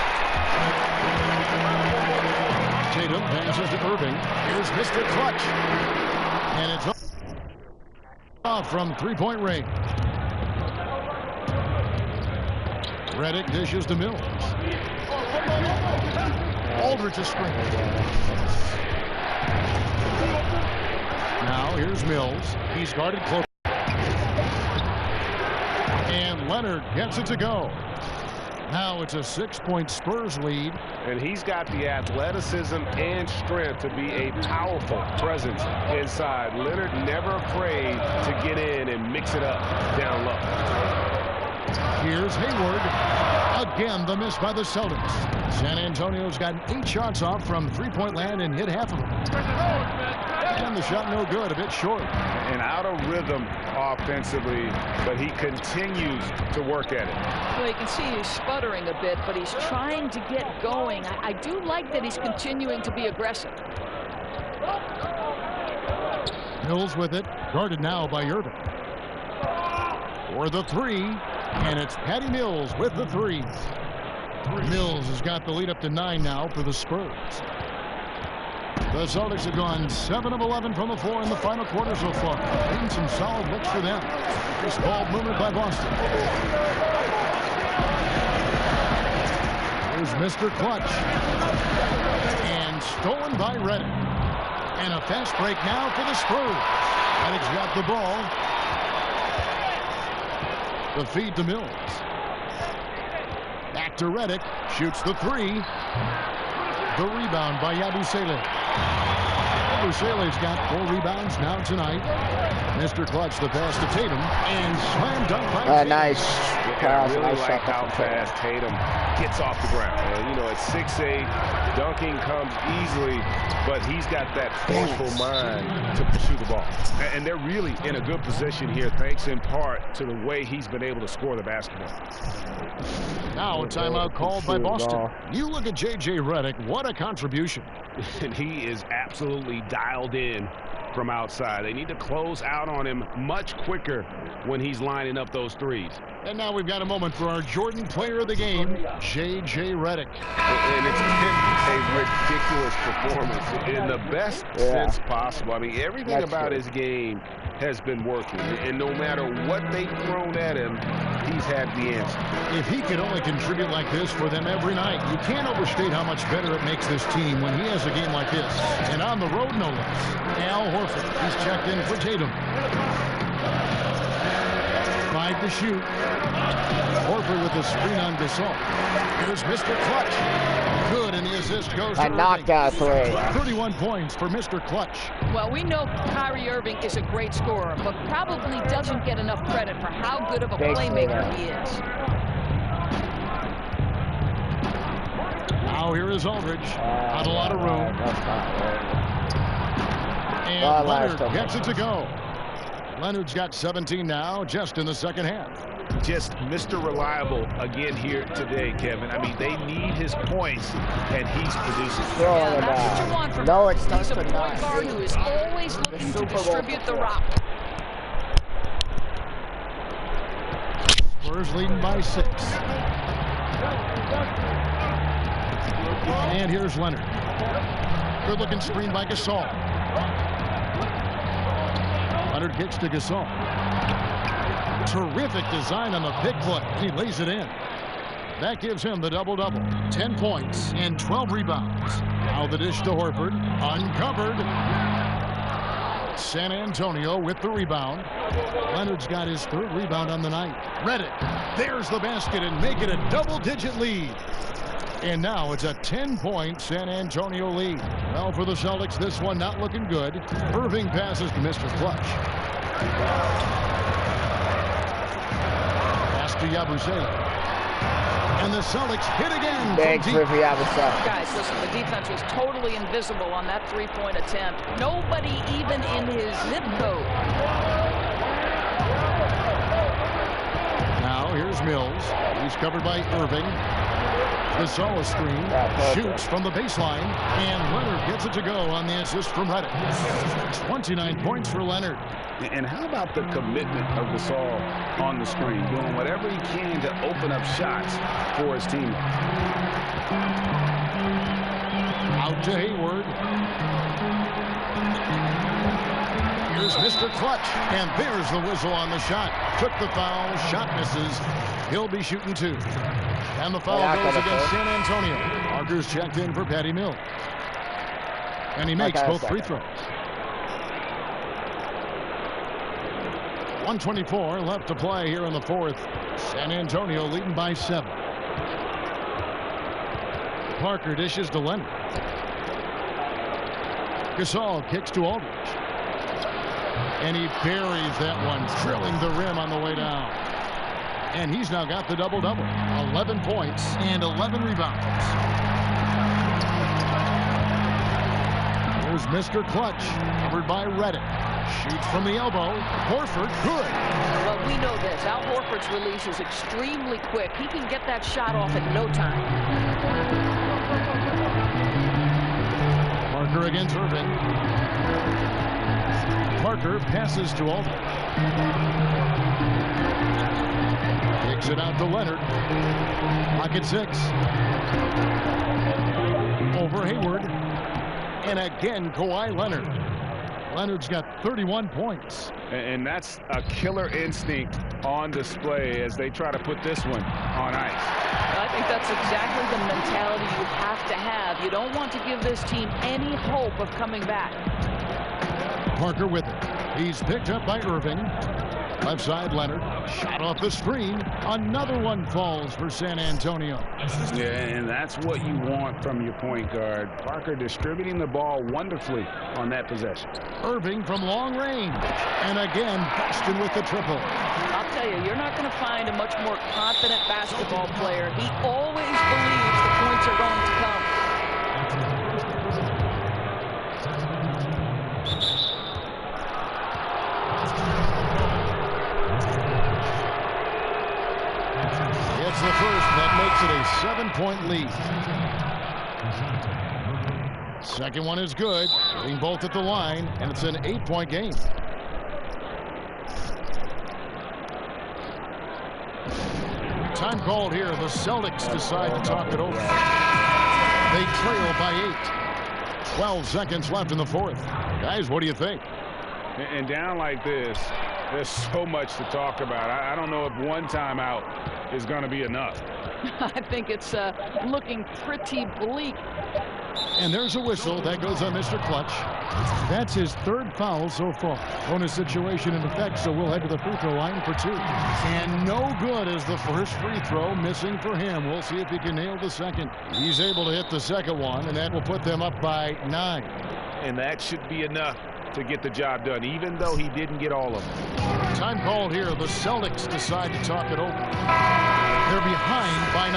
[SPEAKER 2] Tatum passes to Irving. Here's Mr. Clutch. And it's off from three-point range. Reddick dishes to Mills. Aldridge is screen. Now here's Mills. He's guarded close. And Leonard gets it to go. Now it's a 6-point Spurs lead.
[SPEAKER 5] And he's got the athleticism and strength to be a powerful presence inside. Leonard never afraid to get in and mix it up down low.
[SPEAKER 2] Here's Hayward. Again, the miss by the Celtics. San Antonio's gotten 8 shots off from three-point land and hit half of them. And the shot no good, a bit short.
[SPEAKER 5] And out of rhythm offensively, but he continues to work at it.
[SPEAKER 4] Well, you can see he's sputtering a bit, but he's trying to get going. I do like that he's continuing to be aggressive.
[SPEAKER 2] Mills with it, guarded now by Irving. For the three, and it's Patty Mills with the three. Mills has got the lead up to 9 now for the Spurs. The Celtics have gone 7 of 11 from the floor in the final quarter so far. Getting some solid looks for them. This ball movement by Boston. Here's Mr. Clutch. And stolen by Reddick. And a fast break now for the Spurs. Reddick's got the ball. The feed to Mills. Back to Reddick. Shoots the three. The rebound by Yabusele. Yabusele's got 4 rebounds now tonight. Mr. Clutch, the pass to Tatum, and slam dunk by Tatum.
[SPEAKER 1] Nice pass.
[SPEAKER 5] I really
[SPEAKER 1] Nice
[SPEAKER 5] like
[SPEAKER 1] shot
[SPEAKER 5] how fast Tatum gets off the ground. You know, at 6'8", dunking comes easily, but he's got that forceful mind to pursue the ball. And they're really in a good position here, thanks in part to the way he's been able to score the basketball.
[SPEAKER 2] Now a timeout called by Boston. You look at J.J. Reddick, what a contribution.
[SPEAKER 5] And he is absolutely dialed in from outside. They need to close out on him much quicker when he's lining up those threes.
[SPEAKER 2] And now we've got a moment for our Jordan player of the game, J.J. Reddick.
[SPEAKER 5] And it's been a ridiculous performance in the best sense possible. I mean, everything about his game has been working. And no matter what they've thrown at him, he's had the answer.
[SPEAKER 2] If he could only contribute like this for them every night, you can't overstate how much better it makes this team when he has a game like this. And on the road, no less. Al Horford, he's checked in for Tatum. 5 to shoot. Horford with the screen on Gasol. Here's Mr. Clutch. Good, and the assist goes to Irving.
[SPEAKER 1] knocked out 3.
[SPEAKER 2] 31 points for Mr. Clutch.
[SPEAKER 4] Well, we know Kyrie Irving is a great scorer, but probably doesn't get enough credit for how good of a playmaker he is.
[SPEAKER 2] Now here is Aldridge. Not a lot of room. And Leonard gets it to go. Leonard's got 17 now, just in the second half.
[SPEAKER 5] Just Mr. Reliable again here today, Kevin. I mean, they need his points, and he's producing.
[SPEAKER 4] Yeah, that's what you want from him. He's a point guard who is always looking to distribute the rock.
[SPEAKER 2] Spurs leading by 6. And here's Leonard. Good looking screen by Gasol. Leonard kicks to Gasol. Terrific design on the pick play. He lays it in. That gives him the double-double. 10 points and 12 rebounds. Now the dish to Horford. Uncovered. San Antonio with the rebound. Leonard's got his 3rd rebound on the night. Reddick. There's the basket and make it a double-digit lead. And now it's a 10-point San Antonio lead. Well, for the Celtics, this one not looking good. Irving passes to Mr. Clutch. Pass to Yabusele. And the Celtics hit again.
[SPEAKER 1] Thanks for Yabusele.
[SPEAKER 4] Guys, listen, the defense was totally invisible on that 3-point attempt. Nobody even in his zip code.
[SPEAKER 2] Here's Mills. He's covered by Irving. Gasol screen. Shoots from the baseline. And Leonard gets it to go on the assist from Reddick. 29 points for Leonard.
[SPEAKER 5] And how about the commitment of Gasol on the screen, doing whatever he can to open up shots for his team.
[SPEAKER 2] Out to Hayward. Here's Mr. Clutch, and there's the whistle on the shot. Took the foul, shot misses. He'll be shooting 2. And the foul goes against San Antonio. Parker's checked in for Patty Mills. And he makes both free throws. 1:24 left to play here in the 4th. San Antonio leading by 7. Parker dishes to Leonard. Gasol kicks to Aldridge. And he buries that one, drilling the rim on the way down. And he's now got the double-double. 11 points and 11 rebounds. Here's Mr. Clutch, covered by Reddick. Shoots from the elbow. Horford, good.
[SPEAKER 4] Well, we know this. Al Horford's release is extremely quick. He can get that shot off in no time.
[SPEAKER 2] Parker against Irving. Parker passes to Aldridge. Kicks it out to Leonard. Pocket 6. Over Hayward. And again, Kawhi Leonard. Leonard's got 31 points.
[SPEAKER 5] And that's a killer instinct on display as they try to put this one on ice.
[SPEAKER 4] I think that's exactly the mentality you have to have. You don't want to give this team any hope of coming back.
[SPEAKER 2] Parker with it. He's picked up by Irving. Left side, Leonard. Shot off the screen. Another one falls for San Antonio.
[SPEAKER 5] Yeah, and that's what you want from your point guard. Parker distributing the ball wonderfully on that possession.
[SPEAKER 2] Irving from long range. And again, Boston with the triple.
[SPEAKER 4] I'll tell you, you're not going to find a much more confident basketball player. He always believes the points are going to come.
[SPEAKER 2] It's the first that makes it a 7-point lead. Second one is good. Hitting both at the line, and it's an 8-point game. Time called here. The Celtics decide to talk it over. They trail by 8. 12 seconds left in the 4th. Guys, what do you think?
[SPEAKER 5] And down like this, there's so much to talk about. I don't know if one timeout is going to be enough.
[SPEAKER 4] I think it's looking pretty bleak.
[SPEAKER 2] And there's a whistle that goes on Mr. Clutch. That's his 3rd foul so far. Bonus situation in effect, so we'll head to the free throw line for 2. And no good as the first free throw, missing for him. We'll see if he can nail the second. He's able to hit the second one, and that will put them up by 9.
[SPEAKER 5] And that should be enough to get the job done, even though he didn't get all of them.
[SPEAKER 2] Time called here. The Celtics decide to talk it over. They're behind by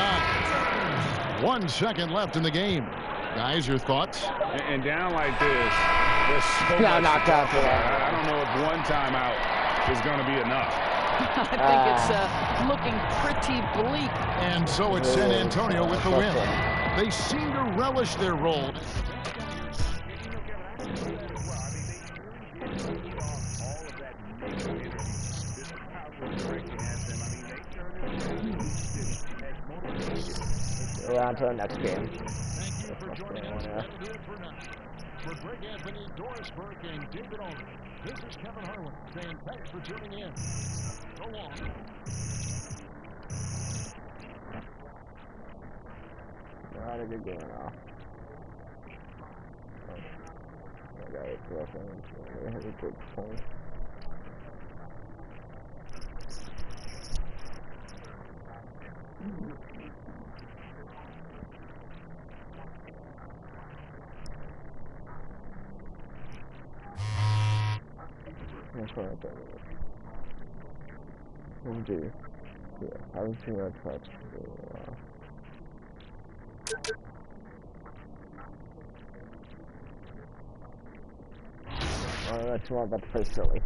[SPEAKER 2] 9. 1 second left in the game. Guys, your thoughts?
[SPEAKER 5] And down like this, there's so much to talk about. I don't know if one timeout is going to be enough.
[SPEAKER 4] I think it's looking pretty bleak.
[SPEAKER 2] And so it's San Antonio with the win. They seem to relish their role.
[SPEAKER 1] We're on to the next game.
[SPEAKER 2] Thank you for joining us. That'll do it for now. For Greg Anthony, Doris Burke, and David Aldridge, this is Kevin Harlan saying thanks for tuning in. So long.
[SPEAKER 1] We're on a good game now. I got it. I had a good point. That's what I thought it was. We'll do. Yeah, I haven't seen that touch for a while. Oh, that's more about to play Philly.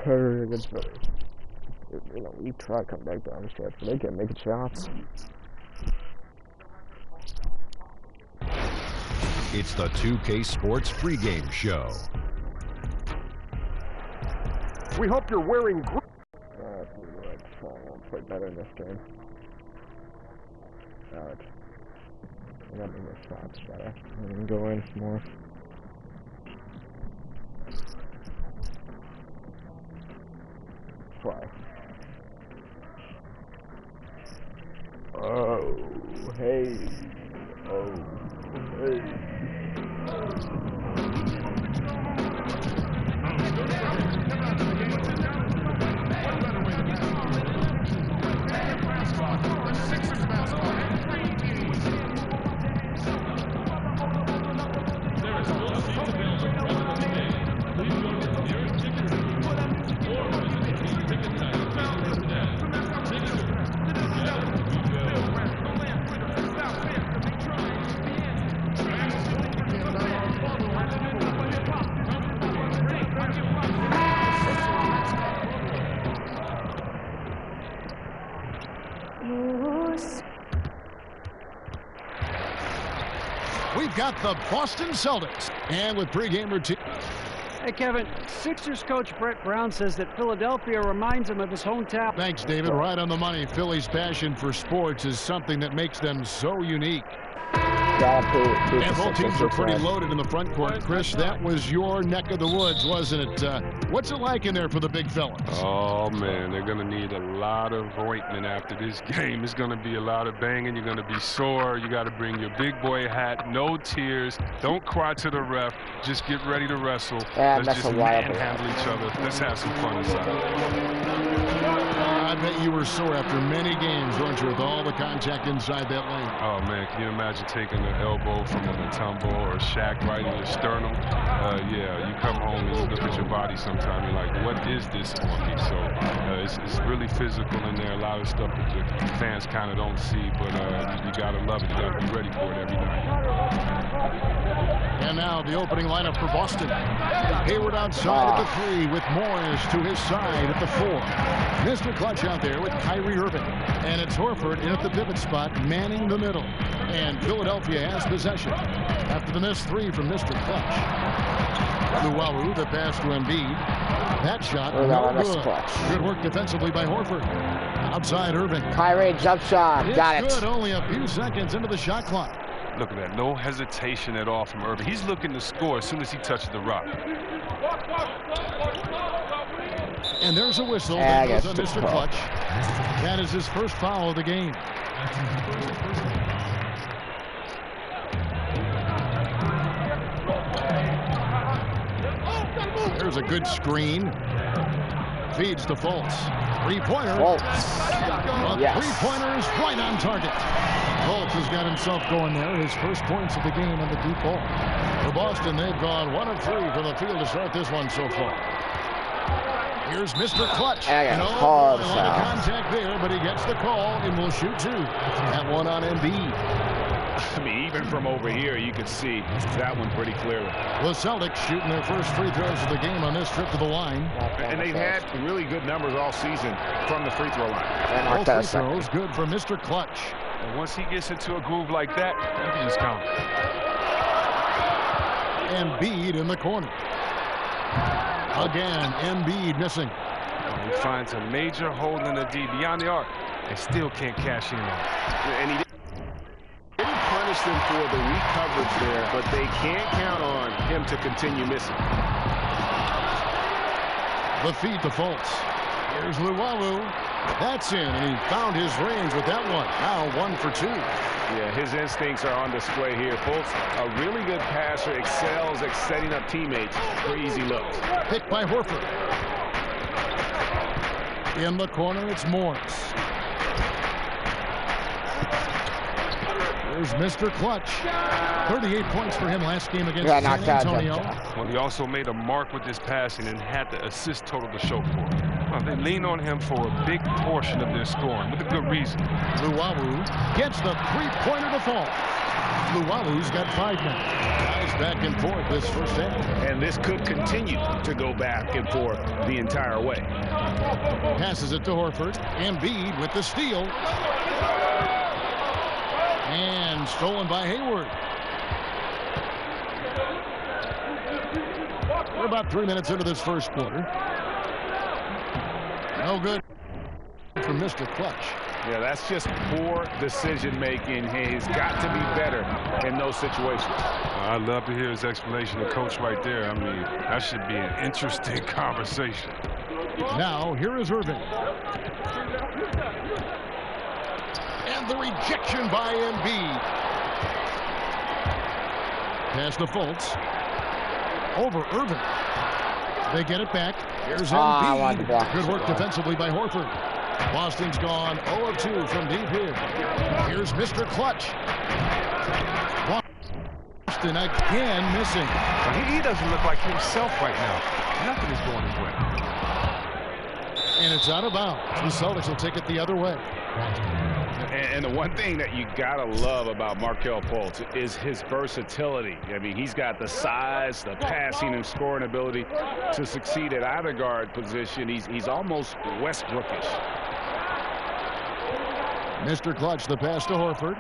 [SPEAKER 1] Against Philly. You know, we try to come back down the stretch, but they can't make shots.
[SPEAKER 6] It's the 2K Sports pregame show.
[SPEAKER 7] We hope you're wearing.
[SPEAKER 1] I'll play better in this game. Alright. I gotta make my shots better. I'm gonna go in more. Try. Oh, hey. Oh, hey.
[SPEAKER 2] We've got the Boston Celtics, and with pregame routine.
[SPEAKER 3] Hey, Kevin, Sixers coach Brett Brown says that Philadelphia reminds him of his hometown.
[SPEAKER 2] Thanks, David. Right on the money. Philly's passion for sports is something that makes them so unique. And both teams are pretty loaded in the front court. Chris, that was your neck of the woods, wasn't it? What's it like in there for the big fellas?
[SPEAKER 8] Oh, man, they're going to need a lot of ointment after this game. It's going to be a lot of banging. You're going to be sore. You got to bring your big boy hat. No tears. Don't cry to the ref. Just get ready to wrestle. Let's just manhandle each other. Let's have some fun inside.
[SPEAKER 2] I bet you were sore after many games, weren't you, with all the contact inside that lane?
[SPEAKER 8] Oh, man, can you imagine taking an elbow from a Mutombo or a shack right in your sternum? Yeah, you come home and you look at your body sometime, you're like, what is this on me? So it's really physical in there, a lot of stuff that the fans kind of don't see, but you got to love it. You got to be ready for it every night.
[SPEAKER 2] And now the opening lineup for Boston. Hayward outside at the 3 with Morris to his side at the 4. Mr. Clutch out there with Kyrie Irving. And it's Horford in at the pivot spot, manning the middle. And Philadelphia has possession. After the missed 3 from Mr. Clutch. Luwawu, the pass to Embiid. That shot, no good. Good work defensively by Horford. Outside Irving.
[SPEAKER 1] Kyrie, jump shot. Got it.
[SPEAKER 2] It's good, only a few seconds into the shot clock.
[SPEAKER 8] Look at that, no hesitation at all from Irving. He's looking to score as soon as he touches the rock.
[SPEAKER 2] And there's a whistle that goes on Mr. Clutch. That is his first foul of the game. There's a good screen. Feeds to Fultz. Three-pointer. Three-pointer is right on target. Fultz has got himself going there. His first points of the game on the deep ball. For Boston, they've gone 1 of 3 from the field to start this one so far. Here's Mr. Clutch.
[SPEAKER 1] And
[SPEAKER 2] a lot of contact there, but he gets the call and will shoot 2. That one on Embiid.
[SPEAKER 5] I mean, even from over here, you can see that one pretty clearly.
[SPEAKER 2] The Celtics shooting their first free throws of the game on this trip to the line.
[SPEAKER 5] And they've had really good numbers all season from the free throw line.
[SPEAKER 2] Both free throws good for Mr. Clutch.
[SPEAKER 8] And once he gets into a groove like that, you can just count.
[SPEAKER 2] Embiid in the corner. Again, Embiid missing.
[SPEAKER 8] He finds a major hole in the D beyond the arc and still can't cash in on it.
[SPEAKER 5] And he didn't punish them for the weak coverage there, but they can't count on him to continue missing.
[SPEAKER 2] The feed to Fultz. Here's Luwawu. That's in, and he found his range with that one. Now 1 for 2.
[SPEAKER 5] Yeah, his instincts are on display here. Fultz, a really good passer, excels at setting up teammates for easy looks.
[SPEAKER 2] Picked by Horford. In the corner, it's Morris. There's Mr. Clutch. 38 points for him last game against San Antonio.
[SPEAKER 8] Well, he also made a mark with his passing and had the assist total to show for it. They lean on him for a big portion of their scoring with a good reason.
[SPEAKER 2] Luwawu gets the three-pointer to fall. Luwalu's got 5 now. Guys back and forth this first half.
[SPEAKER 5] And this could continue to go back and forth the entire way.
[SPEAKER 2] Passes it to Horford. Embiid with the steal. And stolen by Hayward. We're about 3 minutes into this first quarter. No good from Mr. Clutch.
[SPEAKER 5] Yeah, that's just poor decision-making. He's got to be better in those situations.
[SPEAKER 8] I'd love to hear his explanation of coach right there. I mean, that should be an interesting conversation.
[SPEAKER 2] Now, here is Irving. And the rejection by Embiid. Pass to Fultz. Over Irving. They get it back. Here's Embiid. Good work defensively by Horford. Boston's gone 0 of 2 from deep here. Here's Mr. Clutch. Boston again missing.
[SPEAKER 9] He doesn't look like himself right now. Nothing is going his way.
[SPEAKER 2] And it's out of bounds. The Celtics will take it the other way.
[SPEAKER 5] And the one thing that you gotta love about Markelle Fultz is his versatility. I mean, he's got the size, the passing and scoring ability to succeed at either guard position. He's almost Westbrookish.
[SPEAKER 2] Mr. Clutch, the pass to Horford.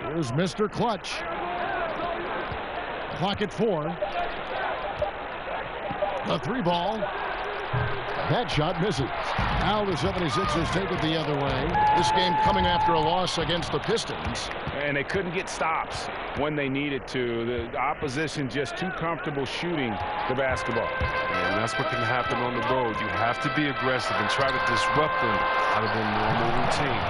[SPEAKER 2] Here's Mr. Clutch. Clock at 4. The 3-ball. That shot misses. Now the 76ers take it the other way. This game coming after a loss against the Pistons.
[SPEAKER 5] And they couldn't get stops when they needed to. The opposition just too comfortable shooting the basketball.
[SPEAKER 8] And that's what can happen on the road. You have to be aggressive and try to disrupt them out of their normal routine.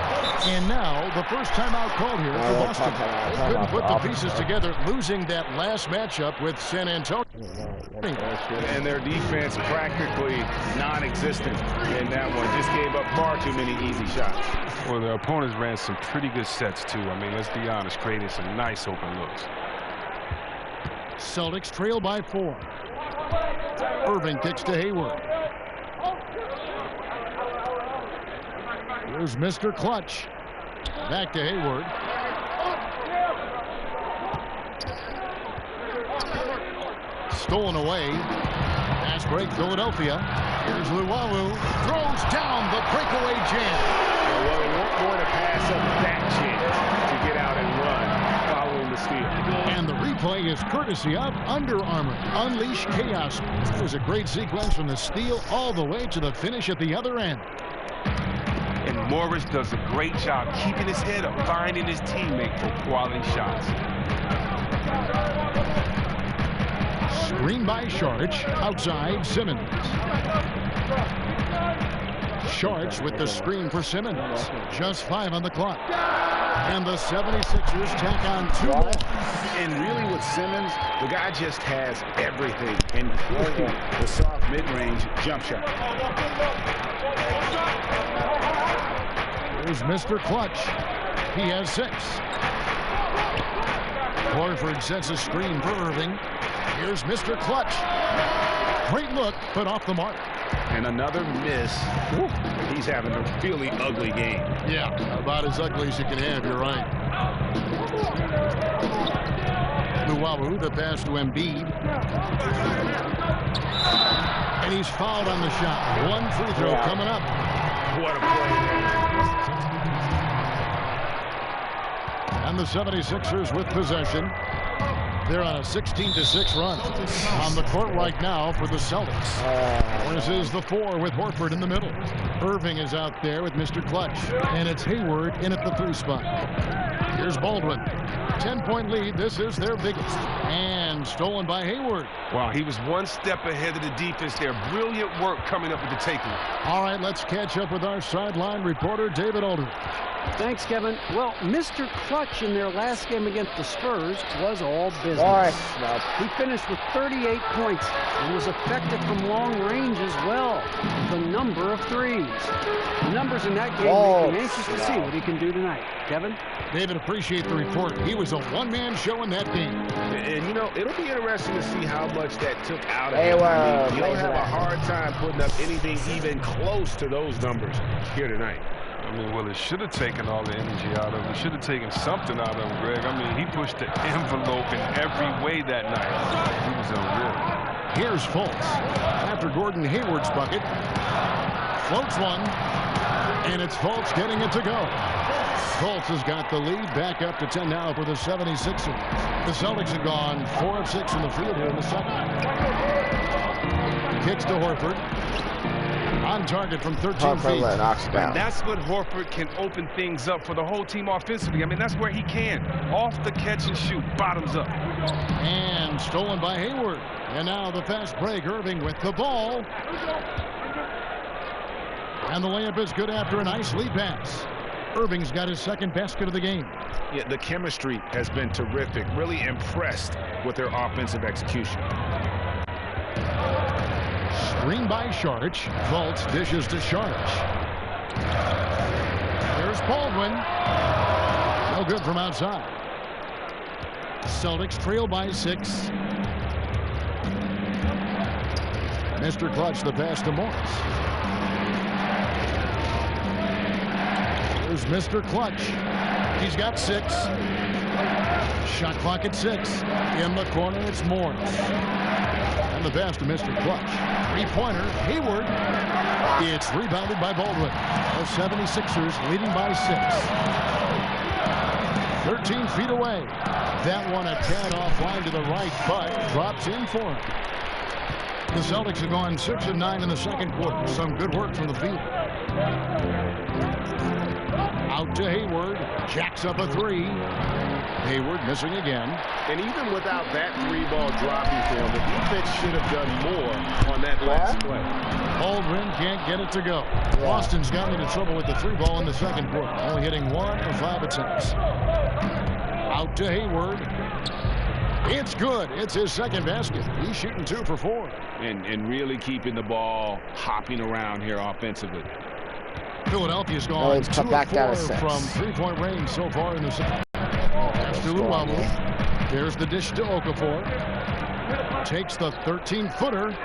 [SPEAKER 2] And now the first timeout called here for Boston. They couldn't put the pieces together, losing that last matchup with San Antonio.
[SPEAKER 5] And their defense practically non-existent in that one. Just gave up far too many easy shots.
[SPEAKER 8] Well, their opponents ran some pretty good sets, too. I mean, let's be honest, creating some nice open looks.
[SPEAKER 2] Celtics trail by 4. Irving kicks to Hayward. Here's Mr. Clutch. Back to Hayward. Stolen away. Pass break, Philadelphia. Here's Luwalu. Throws down the breakaway jam.
[SPEAKER 5] Well, they want more to pass up that chance to get out and run following the steal.
[SPEAKER 2] And the replay is courtesy of Under Armour. Unleash chaos. It was a great sequence from the steal all the way to the finish at the other end.
[SPEAKER 9] And Morris does a great job keeping his head up, finding his teammate for quality shots.
[SPEAKER 2] Screen by Sharch. Outside, Simmons. Sharch with the screen for Simmons. Just 5 on the clock. And the 76ers tack on 2 more.
[SPEAKER 5] And really with Simmons, the guy just has everything, including the soft mid-range jump shot.
[SPEAKER 2] Here's Mr. Clutch. He has 6. Horford sets a screen for Irving. Here's Mr. Clutch. Great look, but off the mark.
[SPEAKER 5] And another miss. Woo. He's having a really ugly game.
[SPEAKER 2] Yeah, about as ugly as you can have, you're right. Luwalu, the pass to Embiid. And he's fouled on the shot. 1 free throw coming up.
[SPEAKER 5] What a play.
[SPEAKER 2] And the 76ers with possession. They're on a 16-6 run. On the court right now for the Celtics. This is the 4 with Horford in the middle. Irving is out there with Mr. Clutch. And it's Hayward in at the 3 spot. Here's Baldwin. 10-point lead. This is their biggest. And stolen by Hayward.
[SPEAKER 9] Wow, he was 1 step ahead of the defense there. Brilliant work coming up with the taking.
[SPEAKER 2] All right, let's catch up with our sideline reporter, David Aldridge.
[SPEAKER 3] Thanks, Kevin. Well, Mr. Clutch in their last game against the Spurs was all business. He finished with 38 points and was effective from long range as well. The number of threes. The numbers in that game make me anxious to see what he can do tonight. Kevin?
[SPEAKER 2] David, appreciate the report. He was a one-man show in that game.
[SPEAKER 5] And, you know, it'll be interesting to see how much that took out of him. He'll have a hard time putting up anything even close to those numbers here tonight.
[SPEAKER 8] I mean, well, it should have taken all the energy out of him. It should have taken something out of him, Greg. I mean, he pushed the envelope in every way that night. He was unreal.
[SPEAKER 2] Here's Fultz. After Gordon Hayward's bucket. Floats one. And it's Fultz getting it to go. Fultz has got the lead back up to 10 now for the 76ers. The Celtics have gone 4 of 6 in the field here in the second. Kicks to Horford. On target from 13 feet.
[SPEAKER 9] That's what Horford can open things up for the whole team offensively. I mean, that's where he can. Off the catch and shoot. Bottoms up.
[SPEAKER 2] And stolen by Hayward. And now the fast break. Irving with the ball. And the layup is good after a nice lead pass. Irving's got his second basket of the game.
[SPEAKER 5] Yeah, the chemistry has been terrific. Really impressed with their offensive execution.
[SPEAKER 2] Screen by Sharch. Fultz dishes to Sharch. There's Baldwin. No good from outside. Celtics trail by 6. Mr. Clutch, the pass to Morris. There's Mr. Clutch. He's got 6. Shot clock at 6. In the corner, it's Morris. And the pass to Mr. Clutch. Three-pointer, Hayward. It's rebounded by Baldwin. The 76ers leading by 6. 13 feet away. That one a tad offline to the right, but drops in for him. The Celtics have gone 6 of 9 in the second quarter. Some good work from the field. Out to Hayward. Jacks up a 3. Hayward missing again.
[SPEAKER 7] And even without that 3-ball dropping for him, the defense should have done more on that last play.
[SPEAKER 2] Baldwin can't get it to go. Boston's gotten into trouble with the 3-ball in the second quarter, only hitting 1 of 5 attempts. Out to Hayward. It's good. It's his second basket. He's shooting 2 for 4.
[SPEAKER 5] And really keeping the ball hopping around here offensively.
[SPEAKER 2] Philadelphia's gone 2 of 4 from 3-point range so far in the second. That's to Luwawu. There's the dish to Okafor. Takes the 13-footer.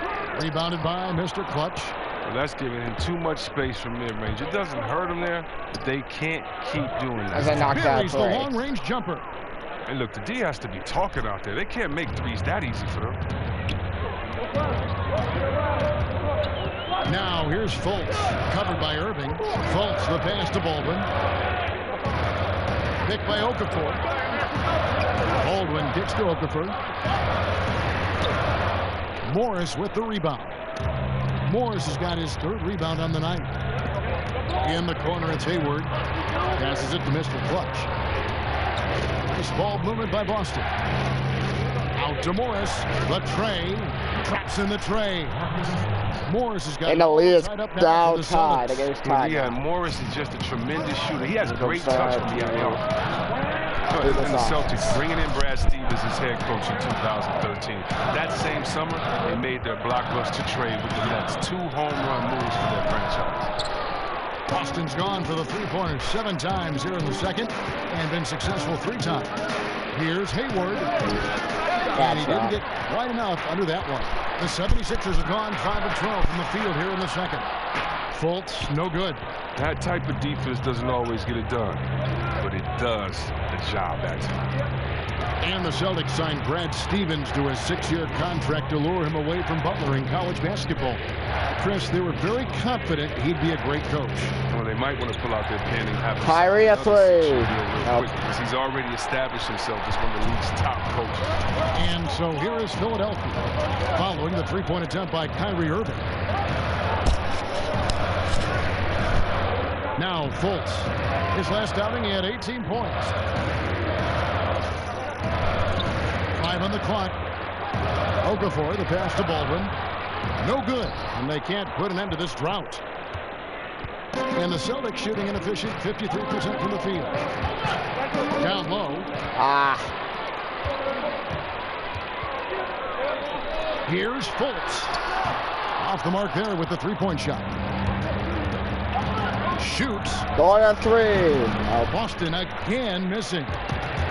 [SPEAKER 2] Rebounded by Mr. Clutch.
[SPEAKER 8] Well, that's giving him too much space from mid-range. It doesn't hurt him there, but they can't keep doing that.
[SPEAKER 1] As I knock that
[SPEAKER 2] the long-range jumper.
[SPEAKER 8] And look, the D has to be talking out there. They can't make threes that easy for them.
[SPEAKER 2] Now here's Fultz, covered by Irving. Fultz, the pass to Baldwin. Picked by Okafor. Baldwin kicks to Okafor. Morris with the rebound. Morris has got his 3rd rebound on the night. In the corner, it's Hayward. Passes it to Mr. Clutch. Nice ball movement by Boston. Out to Morris. The tray. Traps in the tray. Morris has got.
[SPEAKER 1] And the lead is down
[SPEAKER 2] tied.
[SPEAKER 1] The game's tied.
[SPEAKER 9] Yeah, Morris is just a tremendous shooter. He has great touch from the arc. And the Celtics bringing in Brad Stevens as head coach in 2013. That same summer, they made their blockbuster trade with the Nets. 2 home run moves for their franchise.
[SPEAKER 2] Boston's gone for the 3-pointer 7 times here in the second and been successful 3 times. Here's Hayward. And he didn't get quite enough under that one. The 76ers have gone 5 of 12 from the field here in the second. Fultz, no good.
[SPEAKER 8] That type of defense doesn't always get it done, but it does the job that time.
[SPEAKER 2] And the Celtics signed Brad Stevens to a 6-year contract to lure him away from Butler in college basketball. Chris, they were very confident he'd be a great coach.
[SPEAKER 8] Well, they might want to pull out their pen and have
[SPEAKER 1] Kyrie a 3.
[SPEAKER 8] Because he's already established himself as one of the league's top coaches.
[SPEAKER 2] And so here is Philadelphia, following the 3-point attempt by Kyrie Irving. Now Fultz. His last outing, he had 18 points. 5 on the clock. Okafor, the pass to Baldwin. No good, and they can't put an end to this drought. And the Celtics shooting an efficient 53% from the field. Down low. Here's Fultz. Off the mark there with the 3-point shot. Shoots.
[SPEAKER 1] Going on 3.
[SPEAKER 2] Boston again missing.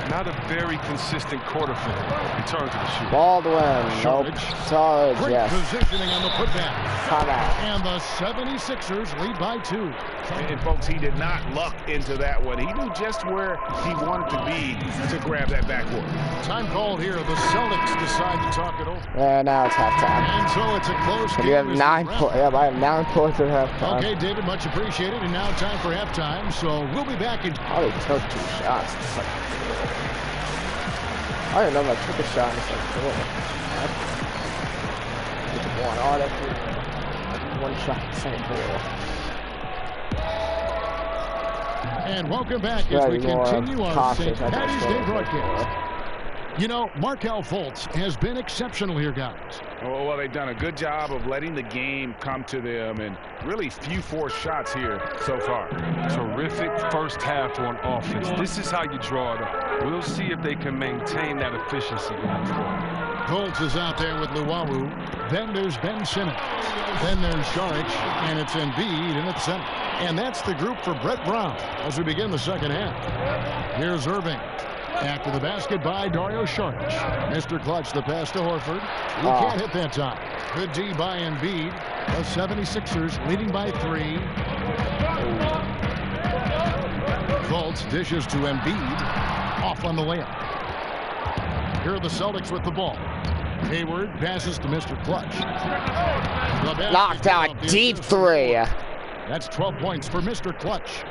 [SPEAKER 9] not a very consistent quarter for him in terms of the shoot.
[SPEAKER 1] Baldwin, nope. Sarge,
[SPEAKER 2] Great
[SPEAKER 1] yes.
[SPEAKER 2] positioning on the putback.
[SPEAKER 1] Come out.
[SPEAKER 2] And the 76ers lead by 2.
[SPEAKER 5] And folks, he did not luck into that one. He knew just where he wanted to be to grab that backboard.
[SPEAKER 2] Time called here. The Celtics decide to talk it over.
[SPEAKER 1] And now it's halftime.
[SPEAKER 2] And so it's a close game.
[SPEAKER 1] You have 9 points. Yeah, I have 9 points at halftime.
[SPEAKER 2] Okay, David, much appreciated. And now time for halftime. So we'll be back in.
[SPEAKER 1] Oh, he took 2 shots. It's like, I didn't know if I took a shot. It's like, cool. One. Oh, that's 1 shot, same ball.
[SPEAKER 2] And welcome back as we continue our St. Patty's Day broadcast. You know, Markelle Fultz has been exceptional here, guys.
[SPEAKER 5] Oh, well, they've done a good job of letting the game come to them, and really few forced shots here so far.
[SPEAKER 9] Terrific first half on offense. This is how you draw it up. We'll see if they can maintain that efficiency going forward.
[SPEAKER 2] Fultz is out there with Luwawu. Then there's Ben Simmons. Then there's Saric, and it's Embiid in at center. And that's the group for Brett Brown as we begin the second half. Here's Irving. After the basket by Dario Saric. Mr. Clutch, the pass to Horford. He can't hit that time. Good D by Embiid. The 76ers leading by 3. Fultz dishes to Embiid. Off on the layup. Here are the Celtics with the ball. Hayward passes to Mr. Clutch.
[SPEAKER 1] Knocked out deep 3.
[SPEAKER 2] That's 12 points for Mr. Clutch.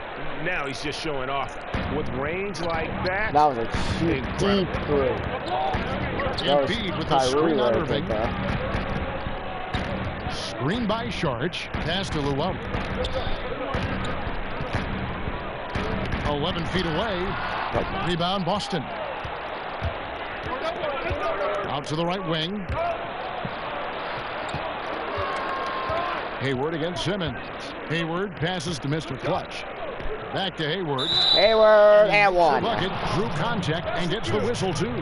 [SPEAKER 5] Now he's just showing off. With range like that.
[SPEAKER 1] That was a deep 3.
[SPEAKER 2] Embiid with the screen on Irving. Screen by Saric. Pass to Luwawu. 11 feet away. Rebound Boston. Out to the right wing. Hayward against Simmons. Hayward passes to Mr. Clutch. Back to Hayward.
[SPEAKER 1] Hayward and 1.
[SPEAKER 2] Bucket drew contact and gets the whistle too.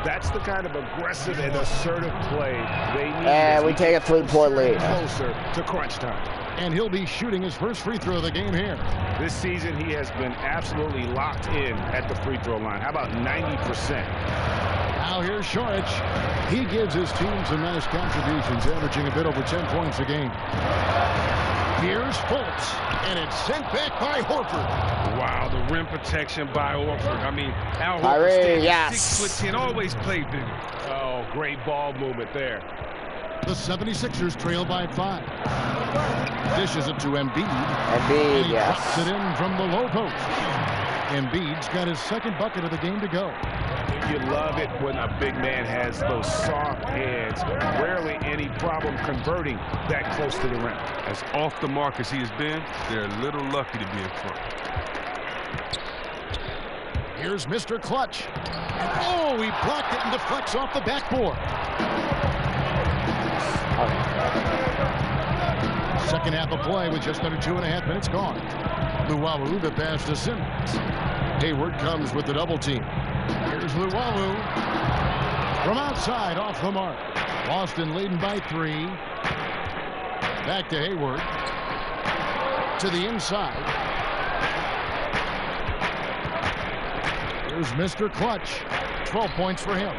[SPEAKER 5] That's the kind of aggressive and assertive play they need.
[SPEAKER 1] And we take a 3-point lead.
[SPEAKER 5] Closer to crunch time.
[SPEAKER 2] And he'll be shooting his first free throw of the game here.
[SPEAKER 5] This season, he has been absolutely locked in at the free throw line. How about 90%?
[SPEAKER 2] Now here's Saric. He gives his team some nice contributions, averaging a bit over 10 points a game. Here's Fultz, and it's sent back by Horford.
[SPEAKER 9] Wow, the rim protection by Horford. I mean, Al
[SPEAKER 1] Horford,
[SPEAKER 9] Horford,
[SPEAKER 1] yes.
[SPEAKER 9] 6'10", always played big.
[SPEAKER 5] Oh, great ball movement there.
[SPEAKER 2] The 76ers trail by 5. Dishes it to Embiid.
[SPEAKER 1] Embiid, yes.
[SPEAKER 2] Drops it in from the low post. Embiid's got his second bucket of the game to go.
[SPEAKER 5] You love it when a big man has those soft hands. Rarely any problem converting that close to the rim.
[SPEAKER 9] As off the mark as he has been, they're a little lucky to be in front.
[SPEAKER 2] Here's Mr. Clutch. Oh, he blocked it and deflects off the backboard. Second half of play with just under 2.5 minutes gone. Luwawu, the pass to Simmons. Hayward comes with the double team. Here's Luwawu. From outside, off the mark. Boston leading by 3. Back to Hayward. To the inside. Here's Mr. Clutch. 12 points for him.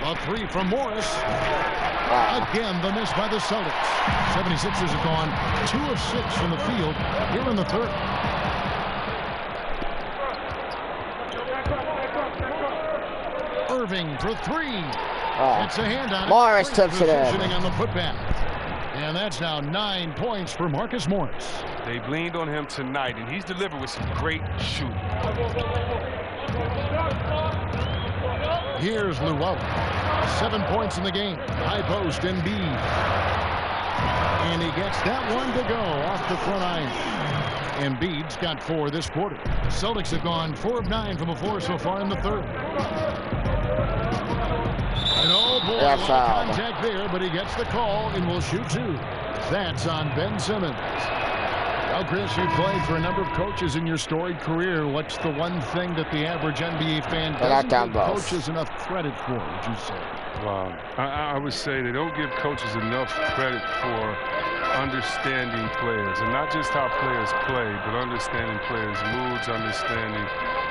[SPEAKER 2] A 3 from Morris. Again, the miss by the Celtics. 76ers have gone 2 of 6 from the field here in the third. Irving for 3. It's a hand on
[SPEAKER 1] Morris tips it in.
[SPEAKER 2] On the putback. And that's now 9 points for Marcus Morris.
[SPEAKER 9] They've leaned on him tonight, and he's delivered with some great shooting.
[SPEAKER 2] Here's Luwawu. 7 points in the game. High post, Embiid. And he gets that one to go off the front iron. Embiid's got 4 this quarter. The Celtics have gone 4 of 9 from the floor so far in the third. And oh boy, a lot of contact there, but he gets the call and will shoot 2. That's on Ben Simmons. Well, Chris, you played for a number of coaches in your storied career. What's the one thing that the average NBA fan doesn't give coaches enough credit for, would you say?
[SPEAKER 8] Wow. I would say they don't give coaches enough credit for understanding players, and not just how players play, but understanding players' moods, understanding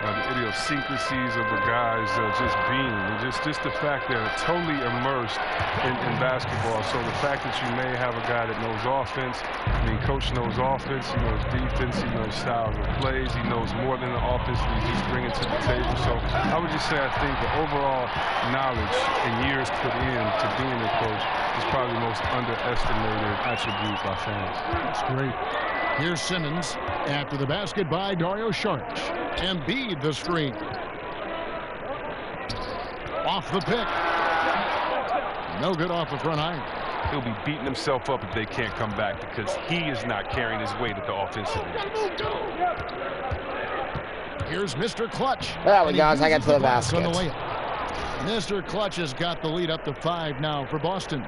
[SPEAKER 8] the idiosyncrasies of the guys just being, and just the fact they're totally immersed in basketball. So the fact that you may have a guy that knows offense, I mean, coach knows offense, he knows defense, he knows styles of plays, he knows more than the offense that he's just bringing to the table. So I would just say I think the overall knowledge and years put in to being a coach is probably the most underestimated attribute by fans.
[SPEAKER 2] That's great. Here's Simmons after the basket by Dario Saric. Embiid the screen. Off the pick. No good off the front iron.
[SPEAKER 9] He'll be beating himself up if they can't come back because he is not carrying his weight at the offensive end.
[SPEAKER 2] Here's Mr. Clutch.
[SPEAKER 1] There we go. Second to the basket.
[SPEAKER 2] Mr. Clutch has got the lead up to 5 now for Boston.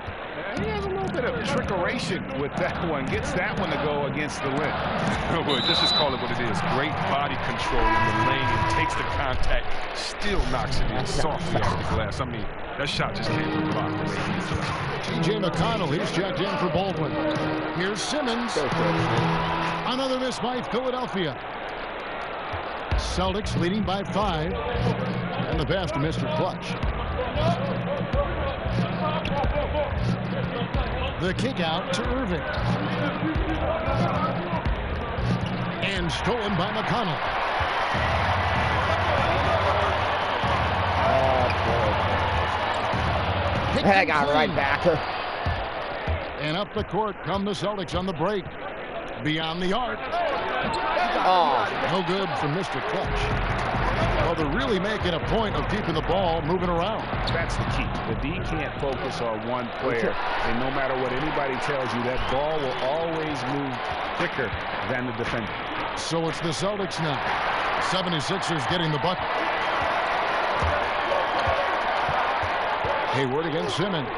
[SPEAKER 5] He has a little bit of trickeration with that one. Gets that one to go against the rim.
[SPEAKER 9] Oh, boy, let's just call it what it is. Great body control in the lane. Takes the contact. Still knocks it in softly off the glass. I mean, that shot just came from the block the way he does.
[SPEAKER 2] T.J. McConnell, he's checked in for Baldwin. Here's Simmons. Another miss by Philadelphia. Celtics leading by 5. And the pass to Mr. Clutch. The kick out to Irving. And stolen by McConnell.
[SPEAKER 1] I got right back.
[SPEAKER 2] And up the court come the Celtics on the break. Beyond the arc.
[SPEAKER 1] Oh.
[SPEAKER 2] No good from Mr. Clutch. Well, they're really making a point of keeping the ball moving around.
[SPEAKER 5] That's the key. The D can't focus on one player. And no matter what anybody tells you, that ball will always move quicker than the defender.
[SPEAKER 2] So it's the Celtics now. 76ers getting the bucket. Hayward against Simmons.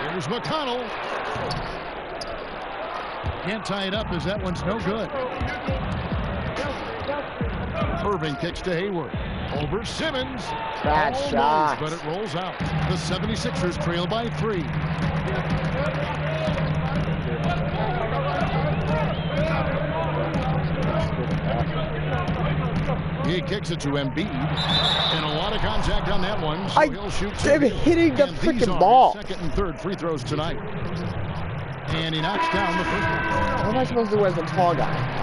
[SPEAKER 2] Here's McConnell. Can't tie it up as that one's no good. Irving kicks to Hayward. Over Simmons.
[SPEAKER 1] Bad shot.
[SPEAKER 2] But it rolls out. The 76ers trail by 3. He kicks it to Embiid. And a lot of contact on that one. So he'll shoot 2.
[SPEAKER 1] They're hitting the freaking ball.
[SPEAKER 2] Second and third free throws tonight. And he knocks down the first one.
[SPEAKER 1] What am I supposed to do as the tall guy?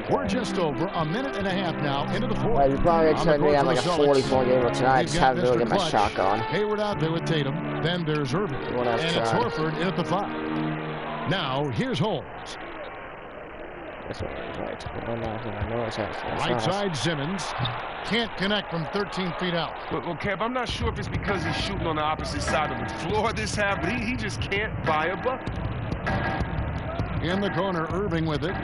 [SPEAKER 2] We're just over a minute and a half now into the fourth.
[SPEAKER 1] You probably expect me to have like a 44 gamer tonight. I just haven't really get my shot going.
[SPEAKER 2] Hayward out there with Tatum. Then there's Irving. And it's Horford in at the 5. Now here's Holmes. Right side Simmons. Can't connect from 13 feet out.
[SPEAKER 9] Well, Kev, I'm not sure if it's because he's shooting on the opposite side of the floor this half, but he just can't buy a bucket.
[SPEAKER 2] In the corner, Irving with it.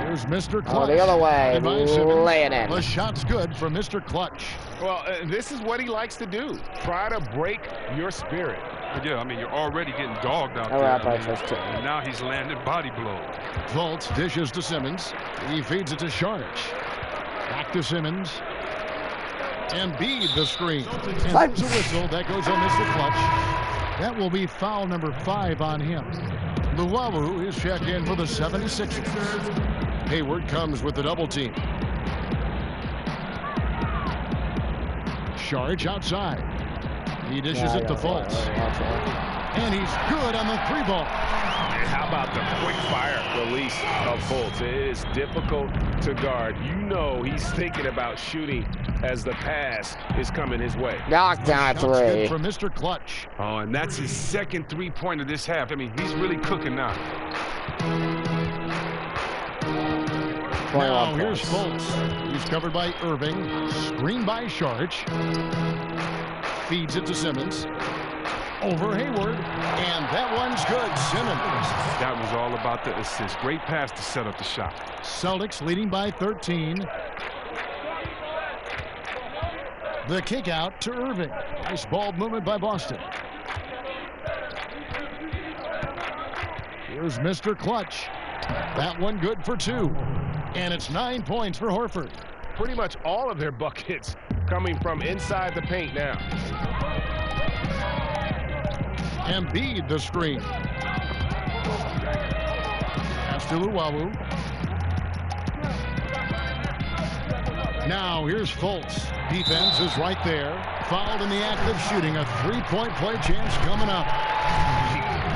[SPEAKER 2] Here's Mr. Clutch.
[SPEAKER 1] Oh, the other way. Lay it in.
[SPEAKER 2] The shot's good for Mr. Clutch.
[SPEAKER 5] Well, this is what he likes to do. Try to break your spirit.
[SPEAKER 8] Yeah, I mean, you're already getting dogged out there. And now he's landing body blows.
[SPEAKER 2] Volts dishes to Simmons. He feeds it to Saric. Back to Simmons. Embiid the screen. And there's a whistle. That goes on Mr. Clutch. That will be foul number 5 on him. Luwawu is checked in for the 76ers. Hayward comes with the double team. Saric outside. He dishes it to Fultz. And he's good on the 3-ball.
[SPEAKER 5] How about the quick fire release of Fultz? It is difficult to guard. You know he's thinking about shooting as the pass is coming his way.
[SPEAKER 1] Knocked down 3.
[SPEAKER 2] From Mr. Clutch.
[SPEAKER 9] Oh, and that's his second 3-pointer this half. I mean, he's really cooking now.
[SPEAKER 2] Now here's Fultz. He's covered by Irving. Screened by Saric. Feeds it to Simmons. Over Hayward. And that one's good. Simmons.
[SPEAKER 9] That was all about the assist. Great pass to set up the shot.
[SPEAKER 2] Celtics leading by 13. The kick out to Irving. Nice ball movement by Boston. Here's Mr. Clutch. That one good for 2. And it's 9 points for Horford.
[SPEAKER 5] Pretty much all of their buckets coming from inside the paint now.
[SPEAKER 2] Embiid the screen. Pass to Luwawu. Now here's Fultz. Defense is right there. Fouled in the act of shooting. A three-point play chance coming up.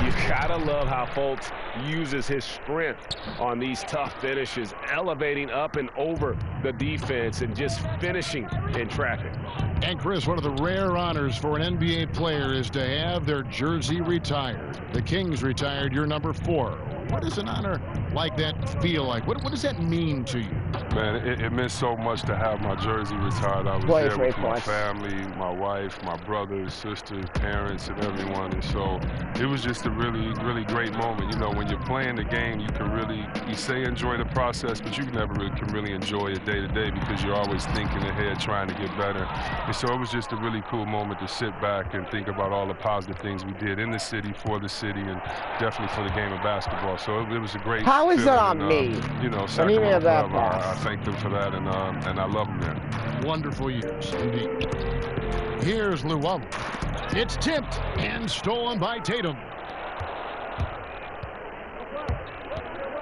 [SPEAKER 7] You gotta love how Fultz uses his strength on these tough finishes, elevating up and over the defense and just finishing in traffic.
[SPEAKER 2] And Chris, one of the rare honors for an NBA player is to have their jersey retired. The Kings retired your number 4. What does an honor like that feel like? What does that mean to you?
[SPEAKER 8] Man, it meant so much to have my jersey retired. I was there with my family, my wife, my brothers, sisters, parents, and everyone. And so it was just a really, really great moment. You know, when you're playing the game, you can really, you say enjoy the process, but you never really can really enjoy it day to day because you're always thinking ahead, trying to get better. And so it was just a really cool moment to sit back and think about all the positive things we did in the city, for the city, and definitely for the game of basketball. So it was a great
[SPEAKER 1] How is that on
[SPEAKER 8] and,
[SPEAKER 1] me?
[SPEAKER 8] You know,
[SPEAKER 1] Sacramento
[SPEAKER 8] Club, I thank them for that, and I love them there.
[SPEAKER 2] Wonderful years, indeed. Here's Luwawu. It's tipped and stolen by Tatum.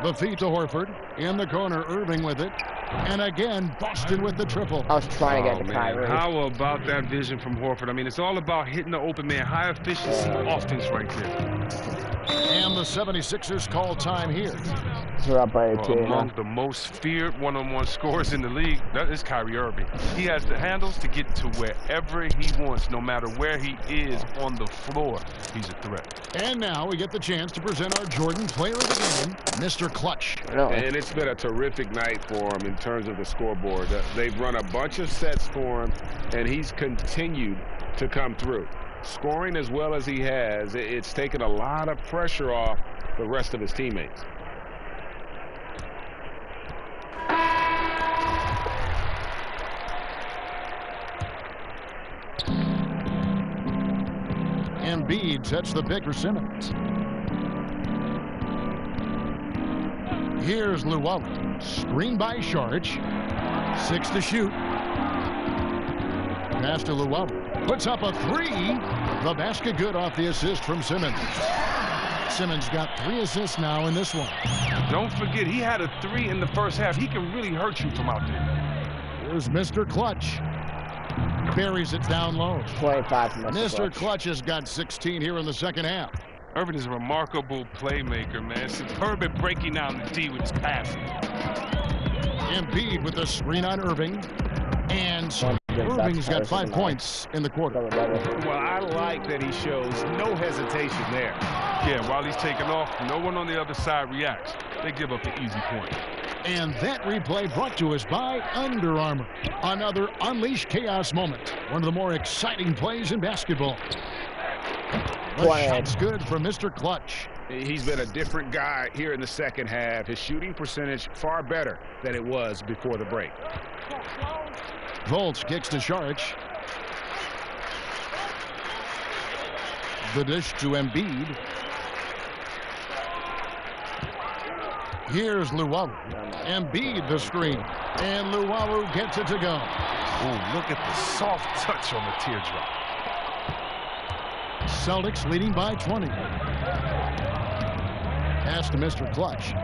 [SPEAKER 2] The feed to Horford. In the corner, Irving with it. And again, Boston with the triple.
[SPEAKER 1] I was trying to get the Kyrie.
[SPEAKER 9] How about that vision from Horford? I mean, it's all about hitting the open man. High efficiency offense right there.
[SPEAKER 2] And the 76ers call time here.
[SPEAKER 1] We're up by 18.
[SPEAKER 9] Among the most feared one-on-one scorers in the league, that is Kyrie Irving. He has the handles to get to wherever he wants, no matter where he is on the floor. He's a threat.
[SPEAKER 2] And now we get the chance to present our Jordan Player of the Game, Mr. Clutch.
[SPEAKER 7] And it's been a terrific night for him in terms of the scoreboard. They've run a bunch of sets for him, and he's continued to come through. Scoring as well as he has, it's taken a lot of pressure off the rest of his teammates.
[SPEAKER 2] Embiid sets the pick for Simmons. Here's Luwawu. Screen by Saric. 6 to shoot. Pass to Luwawu. Puts up a 3. The basket good off the assist from Simmons. Simmons got 3 assists now in this one.
[SPEAKER 9] Don't forget, he had a 3 in the first half. He can really hurt you from out there.
[SPEAKER 2] Here's Mr. Clutch. Buries it down low.
[SPEAKER 1] 25 from
[SPEAKER 2] Mr. Clutch has got 16 here in the second half.
[SPEAKER 9] Irving is a remarkable playmaker, man. Superb at breaking down the D with his passing.
[SPEAKER 2] Embiid with the screen on Irving. And Irving's got 5 points in the quarter.
[SPEAKER 7] Well, I like that he shows no hesitation there.
[SPEAKER 9] Yeah, while he's taking off, no one on the other side reacts. They give up the easy point.
[SPEAKER 2] And that replay brought to us by Under Armour. Another Unleash Chaos moment. One of the more exciting plays in basketball. The shot's good for Mr. Clutch.
[SPEAKER 7] He's been a different guy here in the second half. His shooting percentage far better than it was before the break.
[SPEAKER 2] Volts kicks to Saric. The dish to Embiid. Here's Luwawu. Embiid the screen. And Luwawu gets it to go.
[SPEAKER 9] Ooh, look at the soft touch on the teardrop.
[SPEAKER 2] Celtics leading by 20. Pass to Mr. Clutch.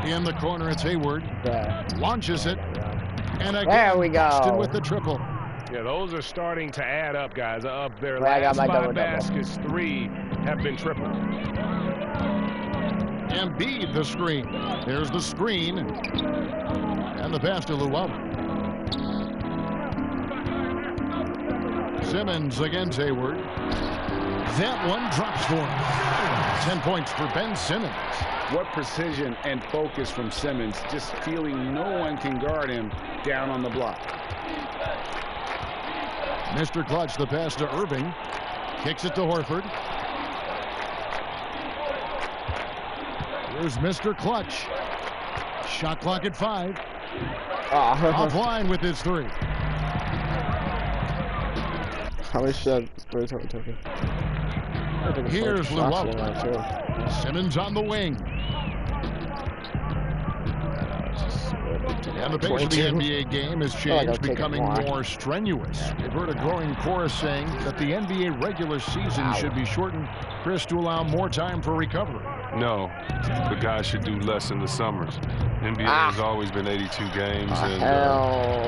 [SPEAKER 2] In the corner, it's Hayward. Launches it. And again,
[SPEAKER 1] there we go.
[SPEAKER 2] Boston with the triple.
[SPEAKER 7] Yeah, those are starting to add up, guys. Of their last 5 baskets, 3 have been tripled.
[SPEAKER 2] Embiid the screen. There's the screen. And the pass to Luwawu. Simmons against Hayward. That one drops for him. 10 points for Ben Simmons.
[SPEAKER 5] What precision and focus from Simmons, just feeling no one can guard him down on the block.
[SPEAKER 2] Mr. Clutch, the pass to Irving. Kicks it to Horford. Here's Mr. Clutch. Shot clock at 5. Offline with his 3.
[SPEAKER 1] How much
[SPEAKER 2] Here's Luwawu. Simmons on the wing. And the pace of the NBA game has changed, becoming more strenuous. We've heard a growing chorus saying that the NBA regular season should be shortened, Chris, to allow more time for recovery.
[SPEAKER 8] No, the guys should do less in the summers. NBA has always been 82 games, and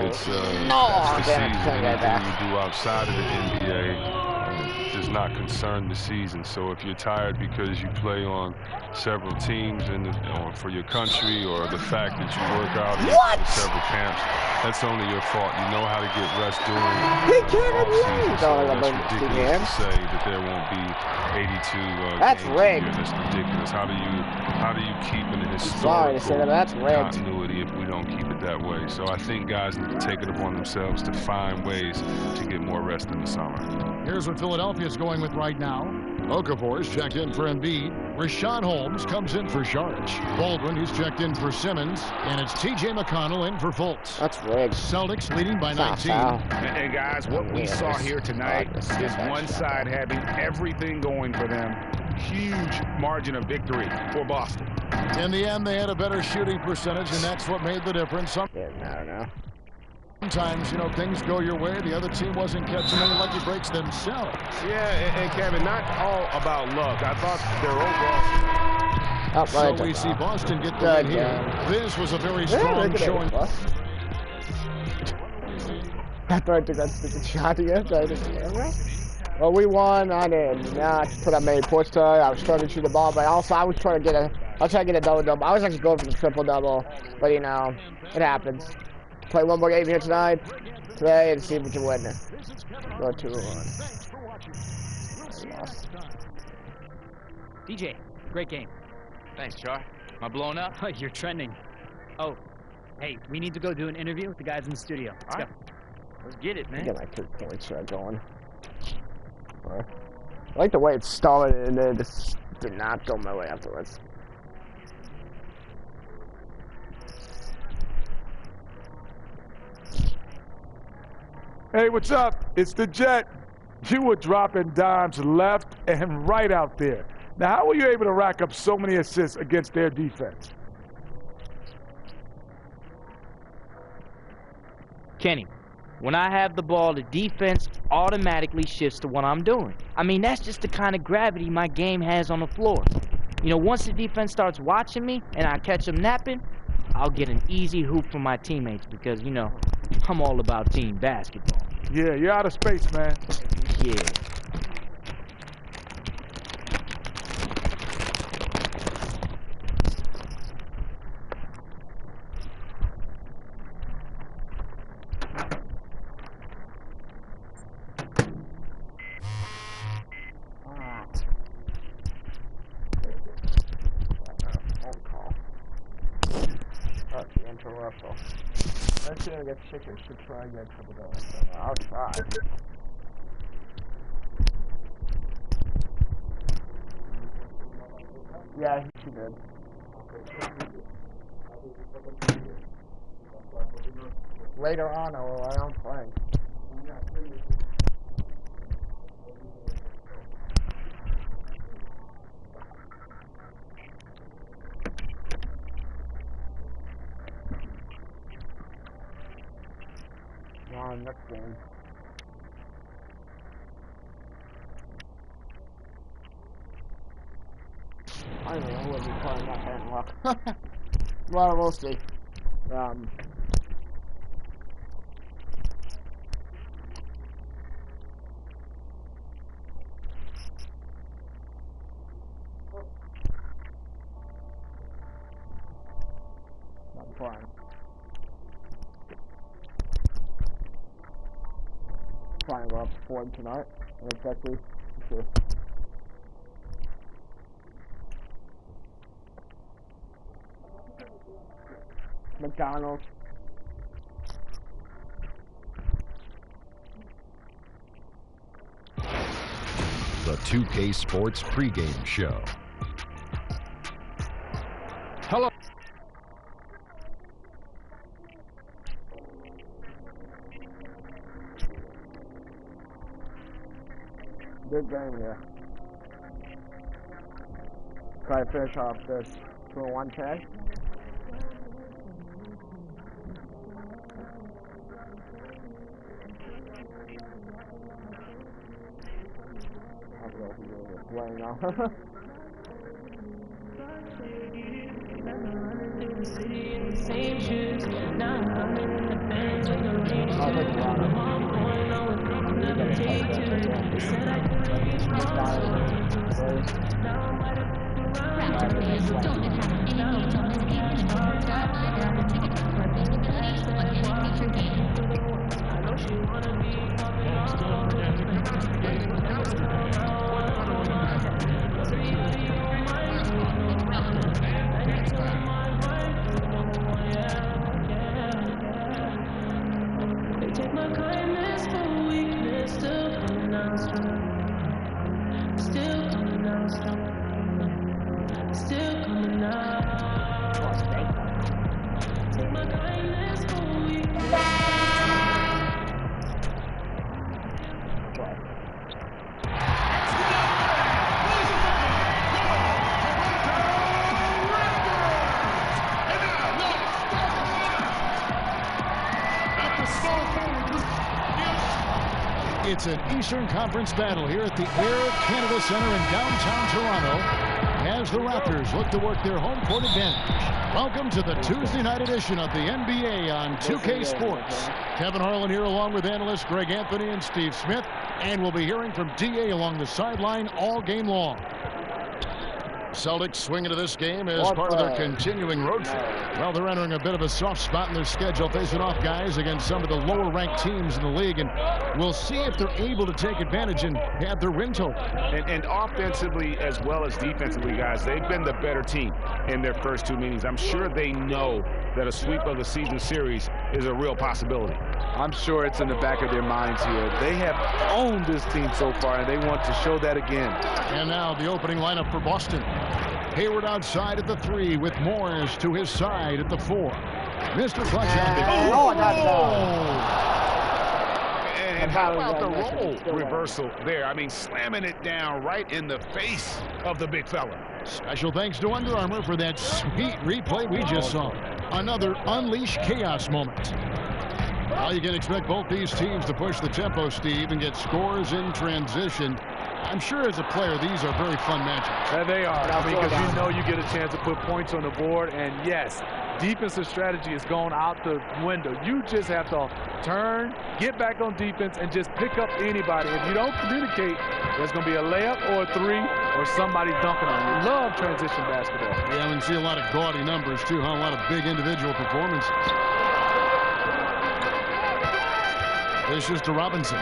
[SPEAKER 8] it's that's the season. Anything you do outside of the NBA does not concern the season. So if you're tired because you play on several teams or for your country, or the fact that you work out in several camps, that's only your fault. You know how to get rest during off-season. So that's ridiculous to say that there won't be 82
[SPEAKER 1] that's
[SPEAKER 8] games
[SPEAKER 1] rigged.
[SPEAKER 8] a year. That's ridiculous. How do you keep an historical continuity if we don't keep it that way? So I think guys need to take it upon themselves to find ways to get more rest in the summer.
[SPEAKER 2] Here's what Philadelphia's going with right now. Okafor's checked in for Embiid. Rashawn Holmes comes in for Sharge. Baldwin, he's checked in for Simmons. And it's T.J. McConnell in for Fultz.
[SPEAKER 1] That's rigged.
[SPEAKER 2] Celtics leading by 19.
[SPEAKER 5] And guys, what we saw here tonight is one side having everything going for them. Huge margin of victory for Boston.
[SPEAKER 2] In the end, they had a better shooting percentage, and that's what made the difference.
[SPEAKER 1] I don't know.
[SPEAKER 2] Sometimes, things go your way. The other team wasn't catching any lucky breaks themselves.
[SPEAKER 7] Yeah, and Kevin, not all about luck. I thought their overall...
[SPEAKER 2] So we see Boston get the win here. This was a very strong showing.
[SPEAKER 1] I thought I took that stupid shot again. Well, we won. I did not put up many points tonight. I was trying to shoot the ball, but also I was trying to get a double-double. I was actually going for the triple-double, but it happens. Play one more game here today, and see if we can win it. Go 2-1.
[SPEAKER 10] DJ, great game.
[SPEAKER 11] Thanks, Char. Am I blowing up?
[SPEAKER 10] Oh, you're trending. Oh, hey, we need to go do an interview with the guys in the studio. Let's go.
[SPEAKER 11] Let's get it, man.
[SPEAKER 1] Get my 3 points going. I like the way it started, and then just did not go my way afterwards.
[SPEAKER 12] Hey, what's up? It's the Jet. You were dropping dimes left and right out there. Now, how were you able to rack up so many assists against their defense?
[SPEAKER 13] Kenny, when I have the ball, the defense automatically shifts to what I'm doing. I mean, that's just the kind of gravity my game has on the floor. Once the defense starts watching me and I catch them napping, I'll get an easy hoop from my teammates because, I'm all about team basketball.
[SPEAKER 12] Yeah, you're out of space, man.
[SPEAKER 13] Yeah.
[SPEAKER 1] Russell. Let's see if I get chickens to try and get triple double. I'll try. Yeah, she did. Later on, I don't play. Next game. I don't know who would be playing that bad luck. Well, we'll see. Not playing. Trying to go up for him tonight. And exactly sure. McDonald's.
[SPEAKER 6] The 2K Sports pregame show.
[SPEAKER 12] Hello.
[SPEAKER 1] Good game here. Try to finish off this 2-1 tag. Playing now.
[SPEAKER 2] It's an Eastern Conference battle here at the Air Canada Center in downtown Toronto as the Raptors look to work their home court advantage. Welcome to the Tuesday night edition of the NBA on 2K Sports. Kevin Harlan here along with analysts Greg Anthony and Steve Smith, and we'll be hearing from DA along the sideline all game long. Celtics swing into this game as part of their continuing road trip. Well, they're entering a bit of a soft spot in their schedule, facing off guys against some of the lower-ranked teams in the league, and we'll see if they're able to take advantage and have their win total.
[SPEAKER 5] And offensively as well as defensively, guys, they've been the better team in their first two meetings. I'm sure they know that a sweep of the season series is a real possibility.
[SPEAKER 12] I'm sure it's in the back of their minds here. They have owned this team so far, and they want to show that again.
[SPEAKER 2] And now the opening lineup for Boston. Hayward outside at the 3 with Morris to his side at the 4. Mr. Clutch out there.
[SPEAKER 5] And how about the role reversal there? I mean, slamming it down right in the face of the big fella.
[SPEAKER 2] Special thanks to Under Armour for that sweet replay we just saw. Another unleash chaos moment. Well, you can expect both these teams to push the tempo, Steve, and get scores in transition. I'm sure as a player, these are very fun matchups.
[SPEAKER 12] Yeah, they are. I mean, because you know you get a chance to put points on the board. And yes, defensive strategy is going out the window. You just have to turn, get back on defense, and just pick up anybody. If you don't communicate, there's going to be a layup or a 3 or somebody dunking on you. Love transition basketball.
[SPEAKER 2] Yeah, we can see a lot of gaudy numbers, too, huh? A lot of big individual performances. This is to Robinson.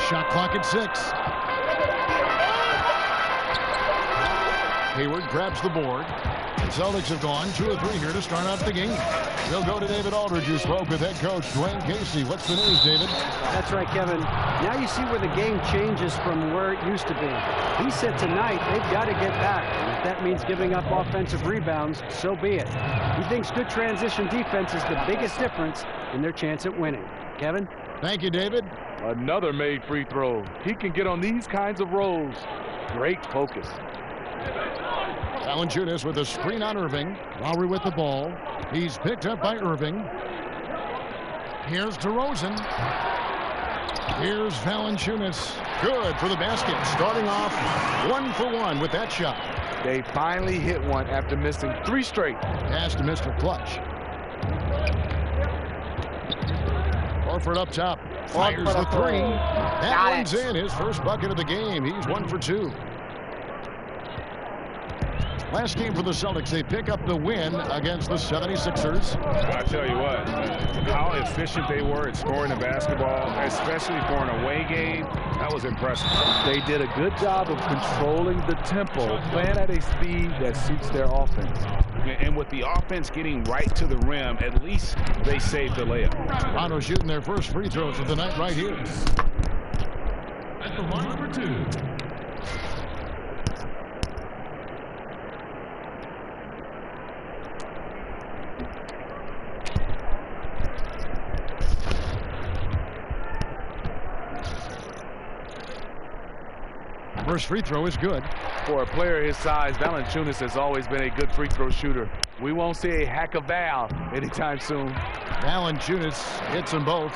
[SPEAKER 2] Shot clock at 6. Hayward grabs the board. The Celtics have gone 2 or 3 here to start off the game. They'll go to David Aldridge, who spoke with head coach Dwayne Casey. What's the news, David?
[SPEAKER 3] That's right, Kevin. Now you see where the game changes from where it used to be. He said tonight they've got to get back. And if that means giving up offensive rebounds, so be it. He thinks good transition defense is the biggest difference in their chance at winning. Kevin?
[SPEAKER 2] Thank you, David.
[SPEAKER 12] Another made free throw. He can get on these kinds of rolls. Great focus.
[SPEAKER 2] Valanciunas with a screen on Irving. Lowry with the ball. He's picked up by Irving. Here's DeRozan. Here's Valanciunas. Good for the basket. Starting off 1 for 1 with that shot.
[SPEAKER 12] They finally hit one after missing 3 straight.
[SPEAKER 2] Pass to Mr. Clutch. Horford up top. Fires the 3. That one's in. His first bucket of the game. He's 1 for 2. Last game for the Celtics, they pick up the win against the 76ers.
[SPEAKER 5] I tell you what, how efficient they were at scoring the basketball, especially for an away game, that was impressive.
[SPEAKER 12] They did a good job of controlling the tempo, playing at a speed that suits their offense.
[SPEAKER 5] And with the offense getting right to the rim, at least they saved the layup.
[SPEAKER 2] Toronto shooting their first free throws of the night right here.
[SPEAKER 14] At the line number 2.
[SPEAKER 2] First free throw is good.
[SPEAKER 12] For a player his size, Valanciunas has always been a good free throw shooter. We won't see a hack of Val anytime soon.
[SPEAKER 2] Valanciunas hits them both.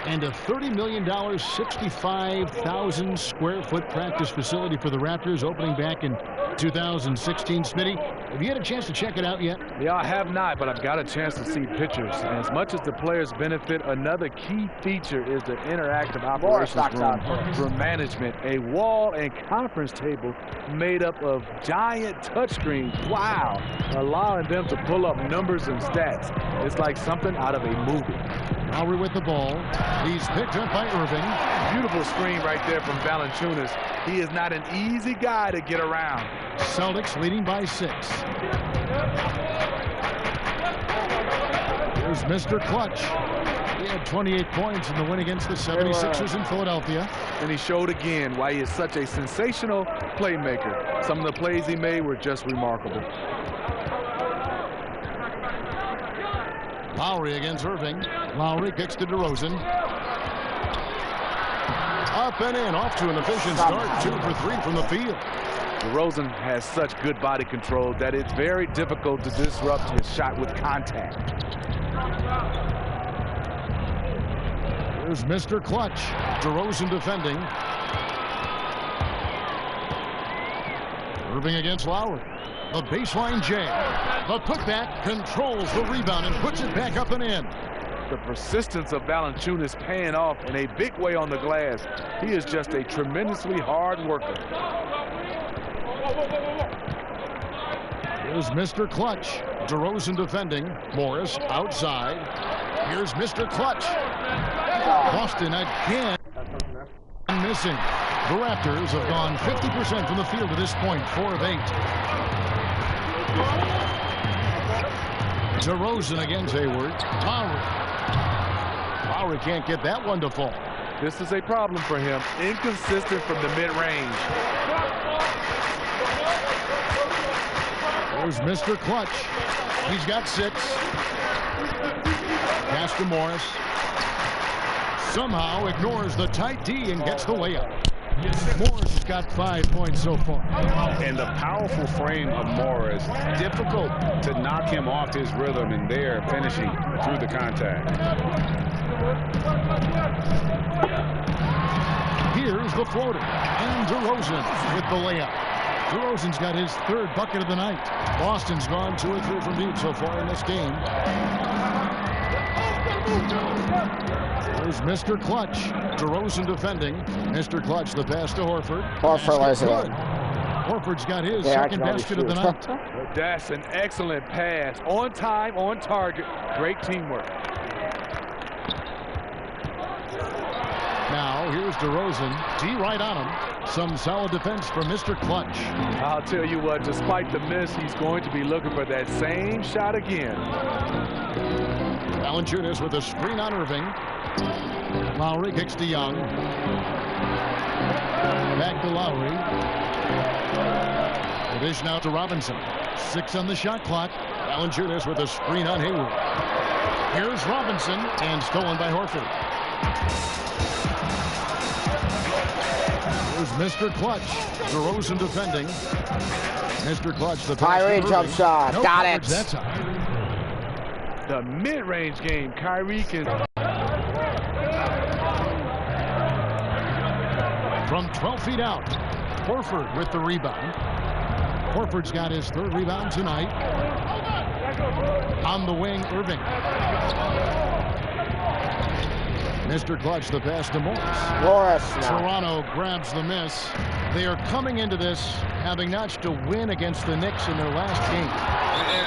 [SPEAKER 2] and a $30 million, 65,000 square foot practice facility for the Raptors opening back in 2016. Smitty, have you had a chance to check it out yet?
[SPEAKER 12] Yeah, I have not, but I've got a chance to see pictures. And as much as the players benefit, another key feature is the interactive operations room management. A wall and conference table made up of giant touchscreens. Wow. Allowing them to pull up numbers and stats. It's like something out of a movie.
[SPEAKER 2] Lowry with the ball. He's picked up by Irving.
[SPEAKER 12] Beautiful screen right there from Valanciunas. He is not an easy guy to get around.
[SPEAKER 2] Celtics leading by 6. Here's Mr. Clutch. He had 28 points in the win against the 76ers in Philadelphia.
[SPEAKER 12] And he showed again why he is such a sensational playmaker. Some of the plays he made were just remarkable.
[SPEAKER 2] Lowry against Irving. Lowry kicks to DeRozan. Up and in, off to an efficient start. 2 for 3 from the field.
[SPEAKER 12] DeRozan has such good body control that it's very difficult to disrupt his shot with contact.
[SPEAKER 2] Here's Mr. Clutch. DeRozan defending. Irving against Lowry. The baseline jam. The putback controls the rebound and puts it back up and in.
[SPEAKER 12] The persistence of Valanciunas paying off in a big way on the glass. He is just a tremendously hard worker.
[SPEAKER 2] Here's Mr. Clutch. DeRozan defending. Morris outside. Here's Mr. Clutch. Boston again missing. The Raptors have gone 50% from the field to this point, 4 of 8. DeRozan against Hayward. Lowry can't get that one to fall.
[SPEAKER 12] This is a problem for him. Inconsistent from the mid-range.
[SPEAKER 2] There's Mr. Clutch. He's got 6. Pass to Morris. Somehow ignores the tight D and gets the layup. Morris has got 5 points so far.
[SPEAKER 5] And the powerful frame of Morris, difficult to knock him off his rhythm, and there finishing through the contact.
[SPEAKER 2] Here's the floater. And DeRozan with the layup. DeRozan's got his 3rd bucket of the night. Boston's gone 2 or 3 from deep so far in this game. There's Mr. Clutch. DeRozan defending. Mr. Clutch, the pass to Horford. Horford's got his 2nd basket of the night.
[SPEAKER 12] That's an excellent pass. On time, on target. Great teamwork.
[SPEAKER 2] Now, here's DeRozan. D right on him. Some solid defense from Mr. Clutch.
[SPEAKER 12] I'll tell you what, despite the miss, he's going to be looking for that same shot again.
[SPEAKER 2] Valanciunas with a screen on Irving. Lowry kicks to Young. Back to Lowry. The dish now to Robinson. 6 on the shot clock. Valanciunas with a screen on Hayward. Here's Robinson, and stolen by Horford. Here's Mr. Clutch. DeRozan defending. Mr. Clutch, the
[SPEAKER 1] Kyrie jump shot.
[SPEAKER 2] Nope,
[SPEAKER 1] Got it.
[SPEAKER 2] That time.
[SPEAKER 12] The mid-range game, Kyrie can...
[SPEAKER 2] From 12 feet out, Horford with the rebound. Horford's got his 3rd rebound tonight. On the wing, Irving. Mr. Clutch, the pass to Morris. Toronto grabs the miss. They are coming into this having notched a win against the Knicks in their last game.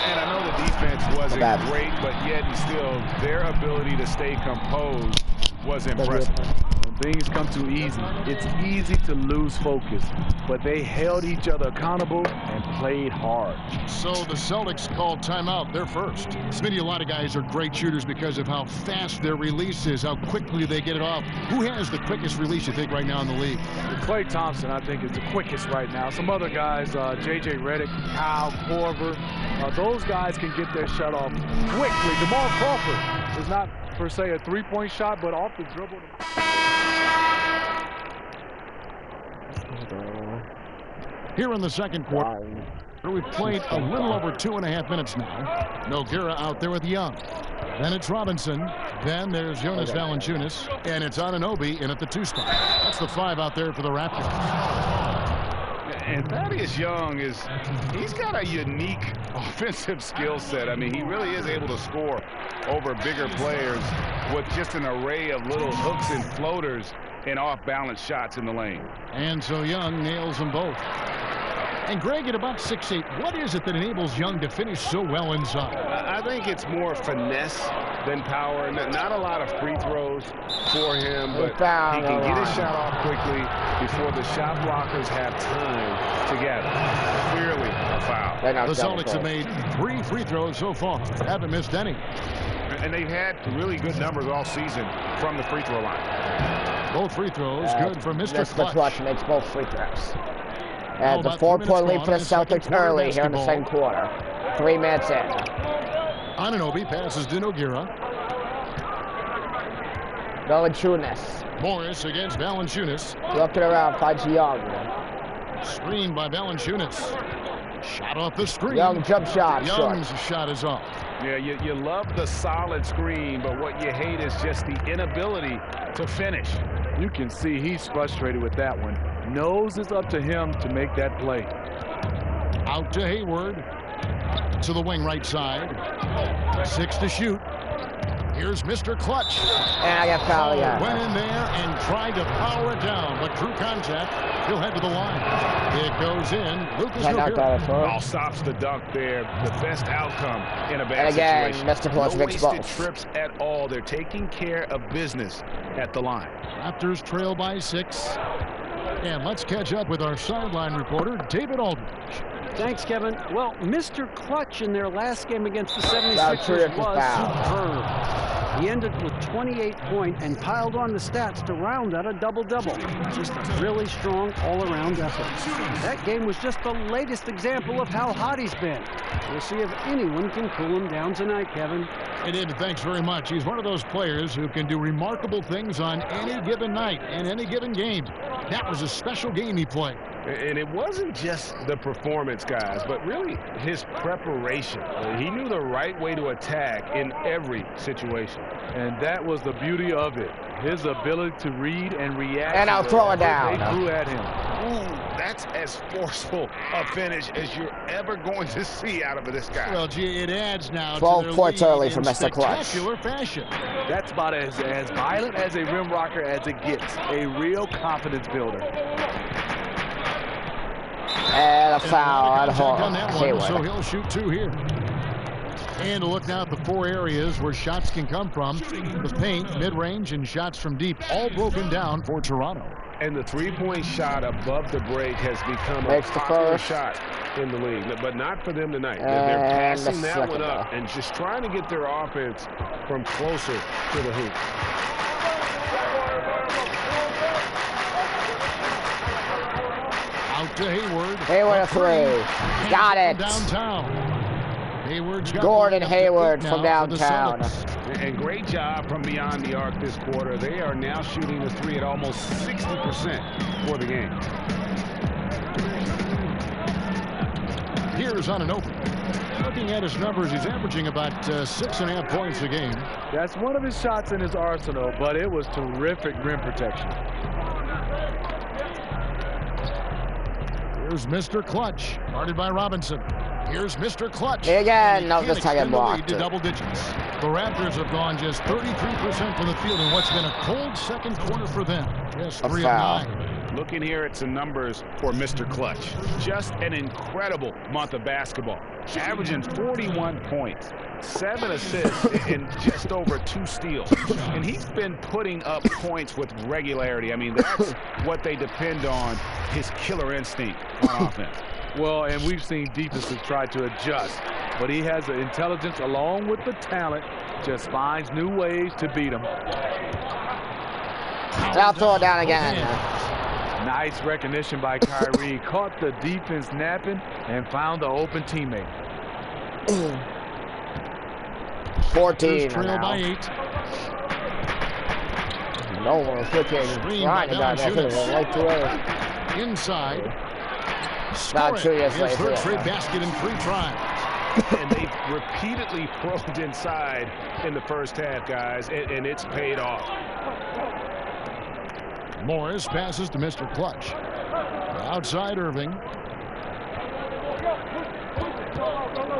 [SPEAKER 5] And I know the defense wasn't great, but yet and still their ability to stay composed was impressive.
[SPEAKER 12] When things come too easy, it's easy to lose focus, but they held each other accountable and played hard.
[SPEAKER 2] So the Celtics called timeout. They're first. Smitty, a lot of guys are great shooters because of how fast their release is, how quickly they get it off. Who has the quickest release, you think, right now in the league?
[SPEAKER 12] Klay Thompson, I think, is the quickest right now. Some other guys, J.J. Redick, Kyle Korver, those guys can get their shot off quickly. Jamal Crawford is not, per se, a three-point shot, but off the dribble.
[SPEAKER 2] Here in the second quarter, we've played a little over 2.5 minutes now. Nogueira out there with Young. Then it's Robinson. Then there's Jonas Valanciunas. And it's Anunoby in at the 2 spot. That's the 5 out there for the Raptors.
[SPEAKER 5] And Thaddeus Young he's got a unique offensive skill set. I mean, he really is able to score over bigger players with just an array of little hooks and floaters and off-balance shots in the lane.
[SPEAKER 2] And so Young nails them both. And Greg, at about 6'8", what is it that enables Young to finish so well inside?
[SPEAKER 7] I think it's more finesse than power. Not a lot of free throws for him, but he can get his shot off quickly before the shot blockers have time to gather. Clearly a foul.
[SPEAKER 2] The Celtics have made 3 free throws so far. Haven't missed any.
[SPEAKER 5] And they've had really good numbers all season from the free throw line.
[SPEAKER 2] Both free throws good for Mr.
[SPEAKER 1] Mr. Clutch makes both free throws. And the 4-point lead for the Celtics early here in the second quarter. 3 minutes in.
[SPEAKER 2] Anunoby passes to Nogueira.
[SPEAKER 1] Valanciunas.
[SPEAKER 2] Morris against Valanciunas.
[SPEAKER 1] Looking around, finds Young.
[SPEAKER 2] Screen by Valanciunas. Shot off the screen.
[SPEAKER 1] Young jump shot.
[SPEAKER 2] Young's shot is off.
[SPEAKER 5] Yeah, you love the solid screen, but what you hate is just the inability to finish.
[SPEAKER 12] You can see he's frustrated with that one. Knows it's up to him to make that play.
[SPEAKER 2] Out to Hayward. To the wing right side. 6 to shoot. Here's Mr. Clutch.
[SPEAKER 1] And I got fouled.
[SPEAKER 2] Went in there and tried to power it down, but through contact, he'll head to the line. It goes in. Lucas
[SPEAKER 5] Nogueira stops the dunk there. The best outcome in a bad situation.
[SPEAKER 1] Mr. Clutch
[SPEAKER 5] no
[SPEAKER 1] makes
[SPEAKER 5] wasted
[SPEAKER 1] both.
[SPEAKER 5] trips at all. They're taking care of business at the line.
[SPEAKER 2] Raptors trail by 6. And let's catch up with our sideline reporter, David Aldridge.
[SPEAKER 3] Thanks, Kevin. Well, Mr. Clutch in their last game against the 76ers was superb. He ended with 28 points and piled on the stats to round out a double-double. Just a really strong all-around effort. That game was just the latest example of how hot he's been. We'll see if anyone can cool him down tonight, Kevin.
[SPEAKER 2] Hey, David, thanks very much. He's one of those players who can do remarkable things on any given night and any given game. That was a special game he played.
[SPEAKER 7] And it wasn't just the performance, guys, but really his preparation. He knew the right way to attack in every situation.
[SPEAKER 12] And that was the beauty of it. His ability to read and react.
[SPEAKER 1] And I'll throw it down.
[SPEAKER 12] They threw at him.
[SPEAKER 5] Ooh, that's as forceful a finish as you're ever going to see out of this guy.
[SPEAKER 2] Well, gee, it adds now
[SPEAKER 1] 12 points early for Mr.
[SPEAKER 2] Clutch.
[SPEAKER 1] Clutch.
[SPEAKER 2] Fashion.
[SPEAKER 12] That's about as violent as a rim rocker as it gets. A real confidence builder.
[SPEAKER 1] And a foul on Hayward.
[SPEAKER 2] So he'll shoot 2 here. And to look now at the 4 areas where shots can come from. The paint, mid-range, and shots from deep, all broken down for Toronto.
[SPEAKER 7] And the 3-point shot above the break has become a popular shot in the league, but not for them tonight. They're passing that one up and just trying to get their offense from closer to the hoop.
[SPEAKER 2] Out to Hayward.
[SPEAKER 1] Hayward a 3. Got it.
[SPEAKER 2] Downtown. Hayward's got
[SPEAKER 1] Gordon Hayward from downtown.
[SPEAKER 5] And great job from beyond the arc this quarter. They are now shooting the 3 at almost 60% for the game.
[SPEAKER 2] Here's Anunoby. Looking at his numbers, he's averaging about 6.5 points a game.
[SPEAKER 12] That's one of his shots in his arsenal, but it was terrific rim protection.
[SPEAKER 2] Here's Mr. Clutch, guarded by Robinson. Here's Mr. Clutch.
[SPEAKER 1] Again, no, this time I blocked
[SPEAKER 2] to double digits. The Raptors have gone just 33% from the field in what's been a cold second quarter for them. Just 3 of 9.
[SPEAKER 5] Looking here at some numbers for Mr. Clutch. Just an incredible month of basketball. Averaging 41 points, 7 assists, and just over 2 steals. And he's been putting up points with regularity. I mean, that's what they depend on, his killer instinct on offense.
[SPEAKER 12] Well, and we've seen defenses try to adjust, but he has the intelligence along with the talent, just finds new ways to beat them.
[SPEAKER 1] I'll throw it down again.
[SPEAKER 12] Nice recognition by Kyrie. Caught the defense napping and found the open teammate.
[SPEAKER 1] 14
[SPEAKER 2] trail by 8.
[SPEAKER 1] No one clicking. Right about that.
[SPEAKER 2] Inside.
[SPEAKER 1] Not 2 years
[SPEAKER 2] His
[SPEAKER 1] later.
[SPEAKER 2] third straight basket in 3 tries.
[SPEAKER 7] And they've repeatedly probed inside in the first half, guys, and it's paid off.
[SPEAKER 2] Morris passes to Mr. Clutch. Outside Irving.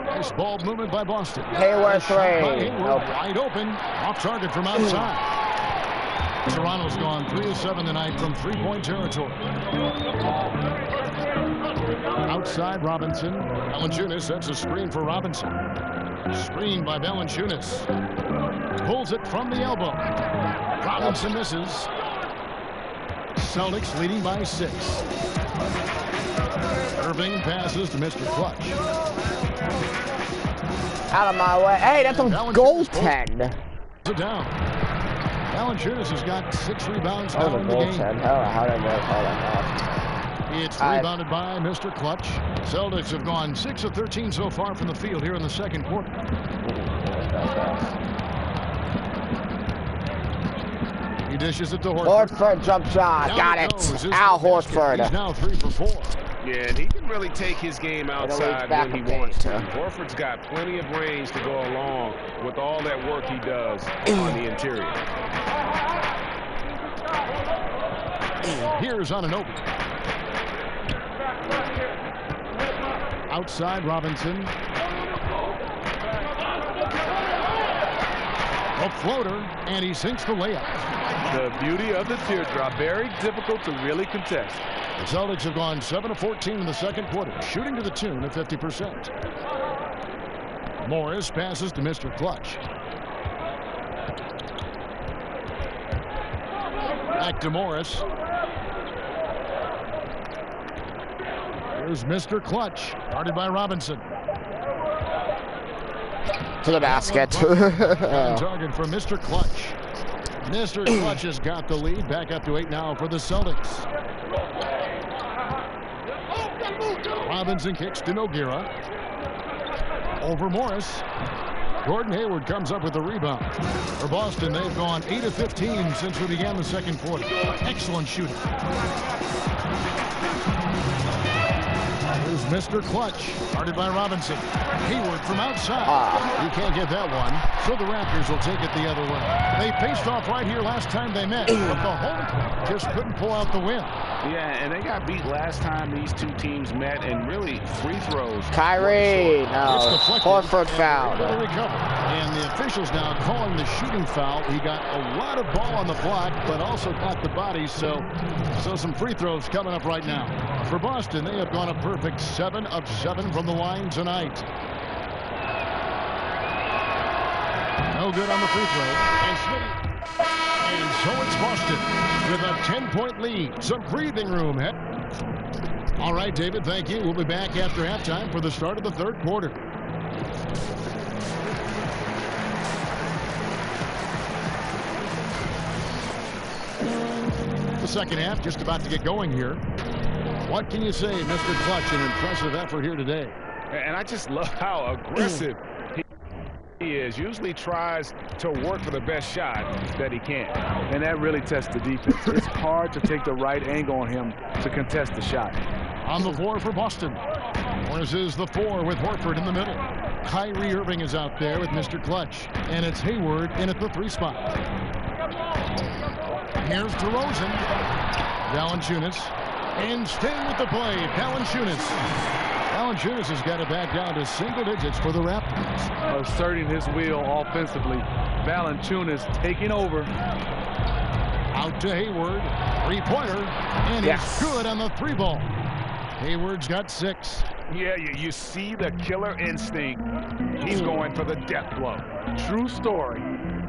[SPEAKER 2] Nice ball movement by Boston.
[SPEAKER 1] Hayward three.
[SPEAKER 2] Nope. Wide open. Off target from outside. Toronto's gone 3 of 7 tonight from three-point territory. Outside Robinson. Valanciunas sets a screen for Robinson. Screen by Valanciunas. Pulls it from the elbow. Robinson misses. Celtics leading by 6. Irving passes to Mr. Clutch.
[SPEAKER 1] Out of my way. Hey, that's a goaltend.
[SPEAKER 2] Down. Valanciunas has got 6 rebounds
[SPEAKER 1] That was
[SPEAKER 2] now
[SPEAKER 1] a
[SPEAKER 2] in the game.
[SPEAKER 1] goaltend. How did I call that?
[SPEAKER 2] It's rebounded by Mr. Clutch. Celtics have gone 6 of 13 so far from the field here in the second quarter. He dishes it to Horford.
[SPEAKER 1] Horford jump shot. Got it. Al Horford.
[SPEAKER 2] He's now 3 for 4.
[SPEAKER 7] Yeah, and he can really take his game outside when he wants to. Horford's got plenty of range to go along with all that work he does on the interior.
[SPEAKER 2] Here's on an open. Outside Robinson. A floater, and he sinks the layup.
[SPEAKER 12] The beauty of the teardrop. Very difficult to really contest.
[SPEAKER 2] The Celtics have gone 7 of 14 in the second quarter, shooting to the tune of 50%. Morris passes to Mr. Clutch. Back to Morris. Here's Mr. Clutch, guarded by Robinson.
[SPEAKER 1] To the basket.
[SPEAKER 2] Target for Mr. Clutch. Mr. Clutch has got the lead. Back up to 8 now for the Celtics. Robinson kicks to Nogueira. Over Morris. Gordon Hayward comes up with the rebound. For Boston, they've gone 8 of 15 since we began the second quarter. Excellent shooting. Here's Mr. Clutch, guarded by Robinson. Hayward from outside. He can't get that one, so the Raptors will take it the other way. They faced off right here last time they met, but the home team just couldn't pull out the win.
[SPEAKER 7] Yeah, and they got beat last time these two teams met, and really free throws.
[SPEAKER 1] Kyrie, no. Horford foul.
[SPEAKER 2] And the officials now calling the shooting foul. He got a lot of ball on the block, but also got the body, so some free throws coming up right now. For Boston, they have gone a perfect 7 of 7 from the line tonight. No good on the free throw. And so it's Boston with a 10-point lead. Some breathing room. All right, David, thank you. We'll be back after halftime for the start of the third quarter. The second half just about to get going here. What can you say, Mr. Clutch? An impressive effort here today.
[SPEAKER 7] And I just love how aggressive he is. Usually tries to work for the best shot that he can.
[SPEAKER 12] And that really tests the defense. It's hard to take the right angle on him to contest the shot.
[SPEAKER 2] On the floor for Boston. Morris is the 4 with Horford in the middle. Kyrie Irving is out there with Mr. Clutch. And it's Hayward in at the 3 spot. Here's DeRozan. Valanciunas. And staying with the play, Valanciunas. Valanciunas has got it back down to single digits for the Raptors.
[SPEAKER 12] Asserting his will offensively. Valanciunas taking over.
[SPEAKER 2] Out to Hayward. 3-pointer. And he's good on the 3 ball. Hayward's got 6.
[SPEAKER 7] Yeah, you see the killer instinct. He's going for the death blow.
[SPEAKER 12] True story.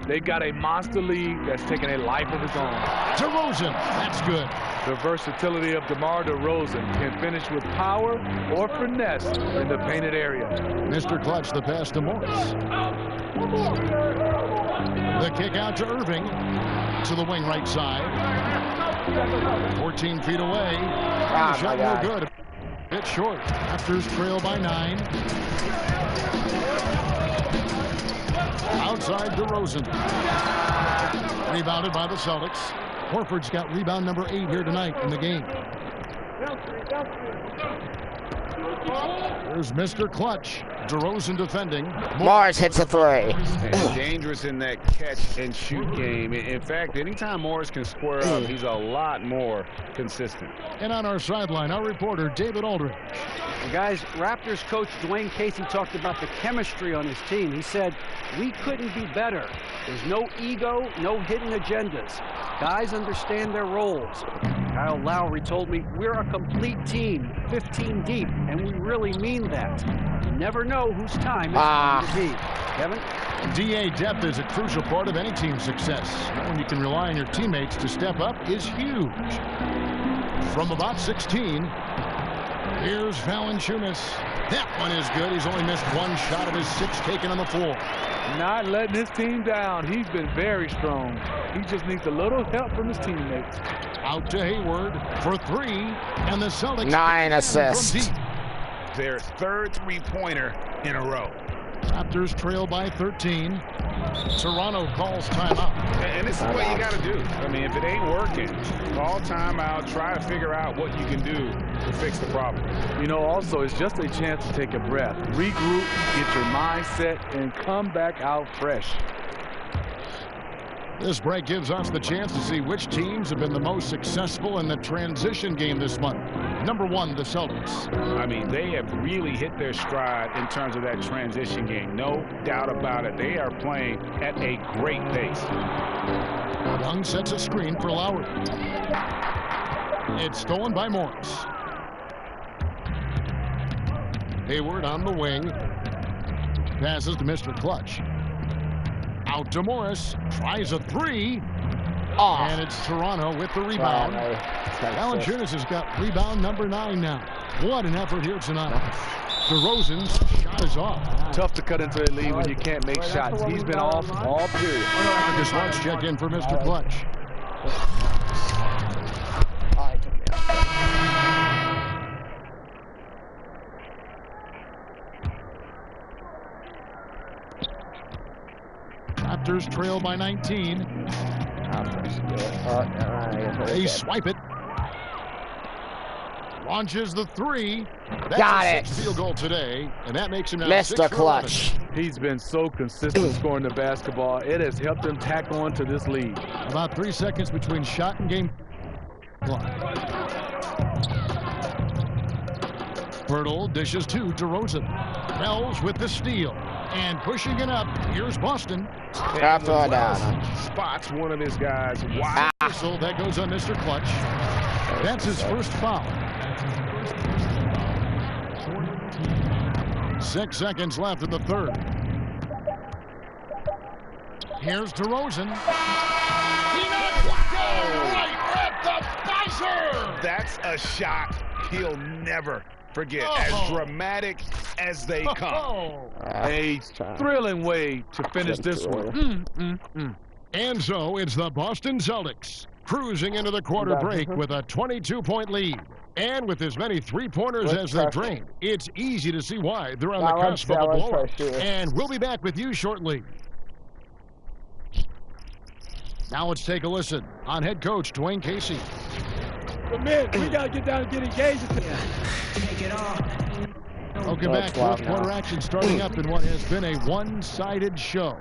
[SPEAKER 12] They got a monster lead that's taking a life of its own.
[SPEAKER 2] DeRozan, that's good.
[SPEAKER 12] The versatility of DeMar DeRozan can finish with power or finesse in the painted area.
[SPEAKER 2] Mr. Clutch, the pass to Morris. The kick out to Irving. To the wing right side. 14 feet away. The shot no good. A bit short. Raptors trail by 9. Outside DeRozan. Rebounded by the Celtics. Horford's got rebound number 8 here tonight in the game. There's Mr. Clutch. DeRozan defending.
[SPEAKER 1] Morris hits a three.
[SPEAKER 5] And dangerous in that catch-and-shoot game. In fact, anytime Morris can square up, he's a lot more consistent.
[SPEAKER 2] And on our sideline, our reporter, David Aldridge.
[SPEAKER 3] Well, guys, Raptors coach Dwayne Casey talked about the chemistry on his team. He said, we couldn't be better. There's no ego, no hidden agendas. Guys understand their roles. Kyle Lowry told me, we're a complete team, 15 deep, and we really mean that. You never know whose time it's going to be. Kevin?
[SPEAKER 2] DA depth is a crucial part of any team's success. Knowing you can rely on your teammates to step up is huge. From about 16, here's Valanciunas. That one is good. He's only missed one shot of his 6 taken on the floor.
[SPEAKER 12] Not letting his team down. He's been very strong. He just needs a little help from his teammates.
[SPEAKER 2] Out to Hayward for 3, and the Celtics
[SPEAKER 1] 9 assists.
[SPEAKER 5] Their third three-pointer in a row.
[SPEAKER 2] Raptors trail by 13. Toronto calls timeout.
[SPEAKER 5] And this is what you got to do. I mean, if it ain't working, call timeout, try to figure out what you can do to fix the problem.
[SPEAKER 12] You know, also, it's just a chance to take a breath, regroup, get your mindset, and come back out fresh.
[SPEAKER 2] This break gives us the chance to see which teams have been the most successful in the transition game this month. Number 1, the Celtics.
[SPEAKER 5] I mean, they have really hit their stride in terms of that transition game. No doubt about it. They are playing at a great pace.
[SPEAKER 2] Young sets a screen for Lowry. It's stolen by Morris. Hayward on the wing. Passes to Mr. Clutch. Out to Morris. Tries a 3. And it's Toronto with the rebound. Valanciunas has got rebound number 9 now. What an effort here tonight. DeRozan's shot is off.
[SPEAKER 12] Tough to cut into a lead when you can't make shots. He's been off all period.
[SPEAKER 2] Marcus Marks check in for Mr. Clutch. Raptors trail by 19. They swipe it. Launches the 3. That's
[SPEAKER 1] Got
[SPEAKER 2] a
[SPEAKER 1] it.
[SPEAKER 2] 6th field goal today, and that makes him now
[SPEAKER 1] Mr.
[SPEAKER 2] 6 for
[SPEAKER 1] Clutch.
[SPEAKER 2] 11.
[SPEAKER 12] He's been so consistent scoring the basketball. It has helped him tack on to this lead.
[SPEAKER 2] About 3 seconds between shot and game clock. Pirtle dishes to DeRozan. Wells with the steal. And pushing it up, here's Boston.
[SPEAKER 5] Spots one of his guys. Wow.
[SPEAKER 2] Whistle, that goes on Mr. Clutch. That's his first foul. 6 seconds left in the third. Here's DeRozan. He knocks it down right at the buzzer.
[SPEAKER 5] That's a shot he'll never forget. As dramatic as they come.
[SPEAKER 12] A thrilling way to finish this one.
[SPEAKER 2] And so it's the Boston Celtics cruising into the quarter break with a 22-point lead. And with as many three-pointers as they drain, it's easy to see why they're on the cusp of a blowout. And we'll be back with you shortly. Now let's take a listen on head coach Dwayne Casey.
[SPEAKER 12] But man, we got to get down and get engaged.
[SPEAKER 15] Take it off.
[SPEAKER 2] Welcome back. Fourth quarter action starting up in what has been a one-sided show.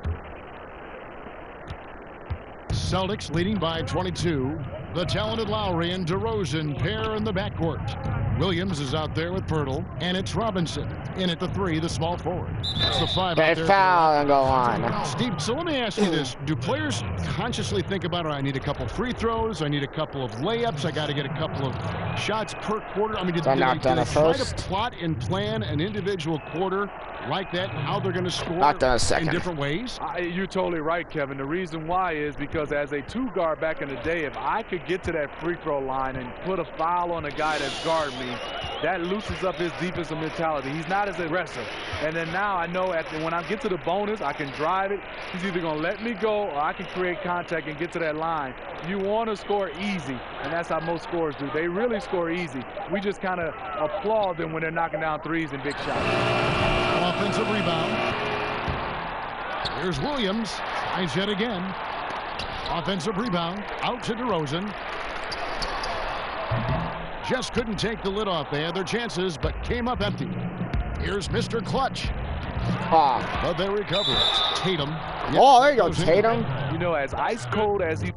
[SPEAKER 2] Celtics leading by 22. The talented Lowry and DeRozan pair in the backcourt. Williams is out there with Pirtle, and it's Robinson in at the 3, the small forward. That's the 5
[SPEAKER 1] They
[SPEAKER 2] out there.
[SPEAKER 1] foul and go on.
[SPEAKER 2] Steve, so let me ask you this. Do players consciously think about, I need a couple free throws, I need a couple of layups, I got to get a couple of shots per quarter? I mean, do they try to plot and plan an individual quarter like that, how they're going to score in different ways?
[SPEAKER 12] You're totally right, Kevin. The reason why is because as a 2-guard back in the day, if I could get to that free throw line and put a foul on a guy that's guarding me, that loosens up his defensive mentality. He's not as aggressive. And then now I know when I get to the bonus, I can drive it. He's either going to let me go or I can create contact and get to that line. You want to score easy, and that's how most scorers do. They really score easy. We just kind of applaud them when they're knocking down threes and big shots.
[SPEAKER 2] Offensive rebound. Here's Williams. Tries yet again. Offensive rebound. Out to DeRozan. Just couldn't take the lid off. They had their chances, but came up empty. Here's Mr. Clutch. But they recover it. Tatum.
[SPEAKER 1] Oh, there you go, Tatum.
[SPEAKER 12] You know, as ice cold as he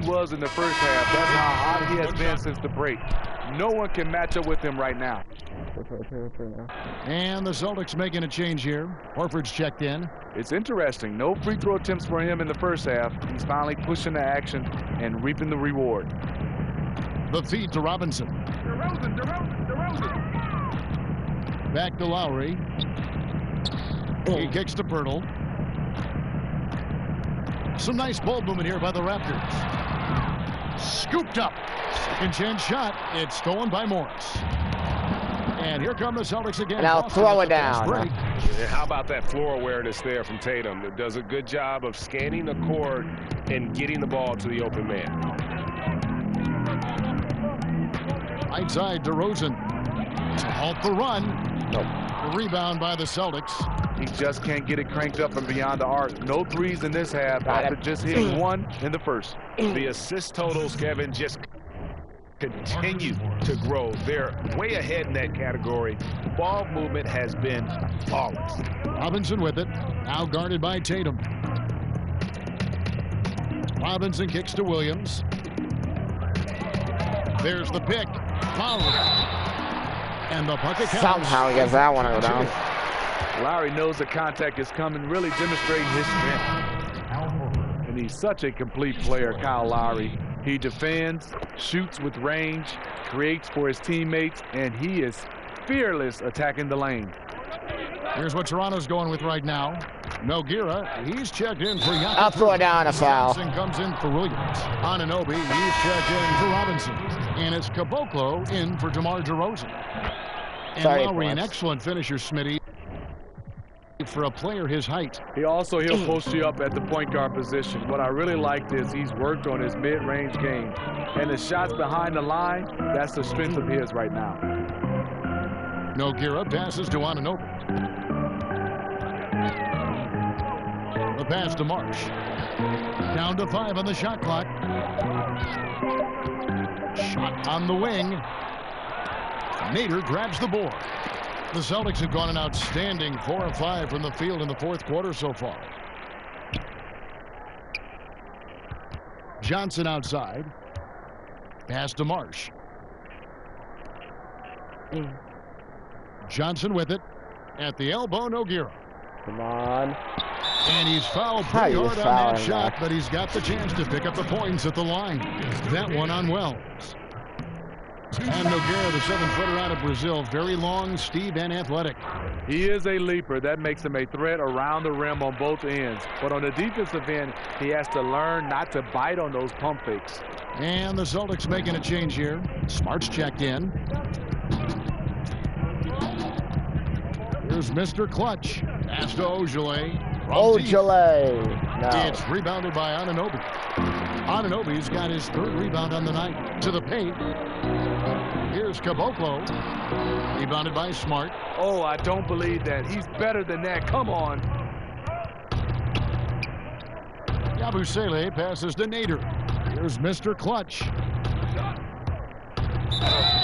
[SPEAKER 12] was in the first half, that's how hot he has been since the break. No one can match up with him right now.
[SPEAKER 2] And the Celtics making a change here. Horford's checked in.
[SPEAKER 12] It's interesting. No free throw attempts for him in the first half. He's finally pushing the action and reaping the reward.
[SPEAKER 2] The feed to Robinson. Back to Lowry. He kicks to Pirtle. Some nice ball movement here by the Raptors. Scooped up. Second chance shot. It's stolen by Morris. And here come the Celtics again.
[SPEAKER 1] And I'll throw it down.
[SPEAKER 7] Yeah, how about that floor awareness there from Tatum? It does a good job of scanning the court and getting the ball to the open man.
[SPEAKER 2] Right side to Rosen. To halt the run.
[SPEAKER 1] Nope.
[SPEAKER 2] Rebound by the Celtics.
[SPEAKER 12] He just can't get it cranked up and beyond the arc. No threes in this half after just hitting one in the first.
[SPEAKER 7] The assist totals, Kevin, just continue to grow. They're way ahead in that category. Ball movement has been flawless.
[SPEAKER 2] Robinson with it. Now guarded by Tatum. Robinson kicks to Williams. There's the pick. Lowry. And the bucket counts.
[SPEAKER 1] Somehow he gets that one to go down.
[SPEAKER 12] Lowry knows the contact is coming, really demonstrating his strength. And he's such a complete player, Kyle Lowry. He defends, shoots with range, creates for his teammates, and he is fearless attacking the lane.
[SPEAKER 2] Here's what Toronto's going with right now. Nogueira, he's checked in for Yaku.
[SPEAKER 1] I'll throw it down a foul.
[SPEAKER 2] Johnson comes in for Williams. Anunoby, he's checked in for Robinson. And it's Caboclo in for DeMar DeRozan. And Lowry, an excellent finisher, Smitty, for a player his height.
[SPEAKER 12] He'll post you up at the point guard position. What I really liked is he's worked on his mid-range game. And the shots behind the line, that's the strength of his right now.
[SPEAKER 2] Nogueira passes to Anunoby. The pass to Marsh. Down to 5 on the shot clock. Shot on the wing. Nader grabs the board. The Celtics have gone an outstanding 4 of 5 from the field in the fourth quarter so far. Johnson outside. Pass to Marsh. Johnson with it. At the elbow, Nogueira.
[SPEAKER 1] Come on.
[SPEAKER 2] And he's fouled pretty hard on that shot, but he's got the chance to pick up the points at the line. That one on Wells. And Nogueira, the 7-footer out of Brazil, very long, Steve, and athletic.
[SPEAKER 12] He is a leaper. That makes him a threat around the rim on both ends. But on the defensive end, he has to learn not to bite on those pump fakes.
[SPEAKER 2] And the Celtics making a change here. Smart's checked in. Here's Mr. Clutch. Pass to Ojale.
[SPEAKER 1] Ojale. No.
[SPEAKER 2] It's rebounded by Anunoby. Anunoby's got his 3rd rebound on the night. To the paint. Here's Caboclo. Rebounded by Smart.
[SPEAKER 12] Oh, I don't believe that. He's better than that. Come on.
[SPEAKER 2] Yabusele passes to Nader. Here's Mr. Clutch.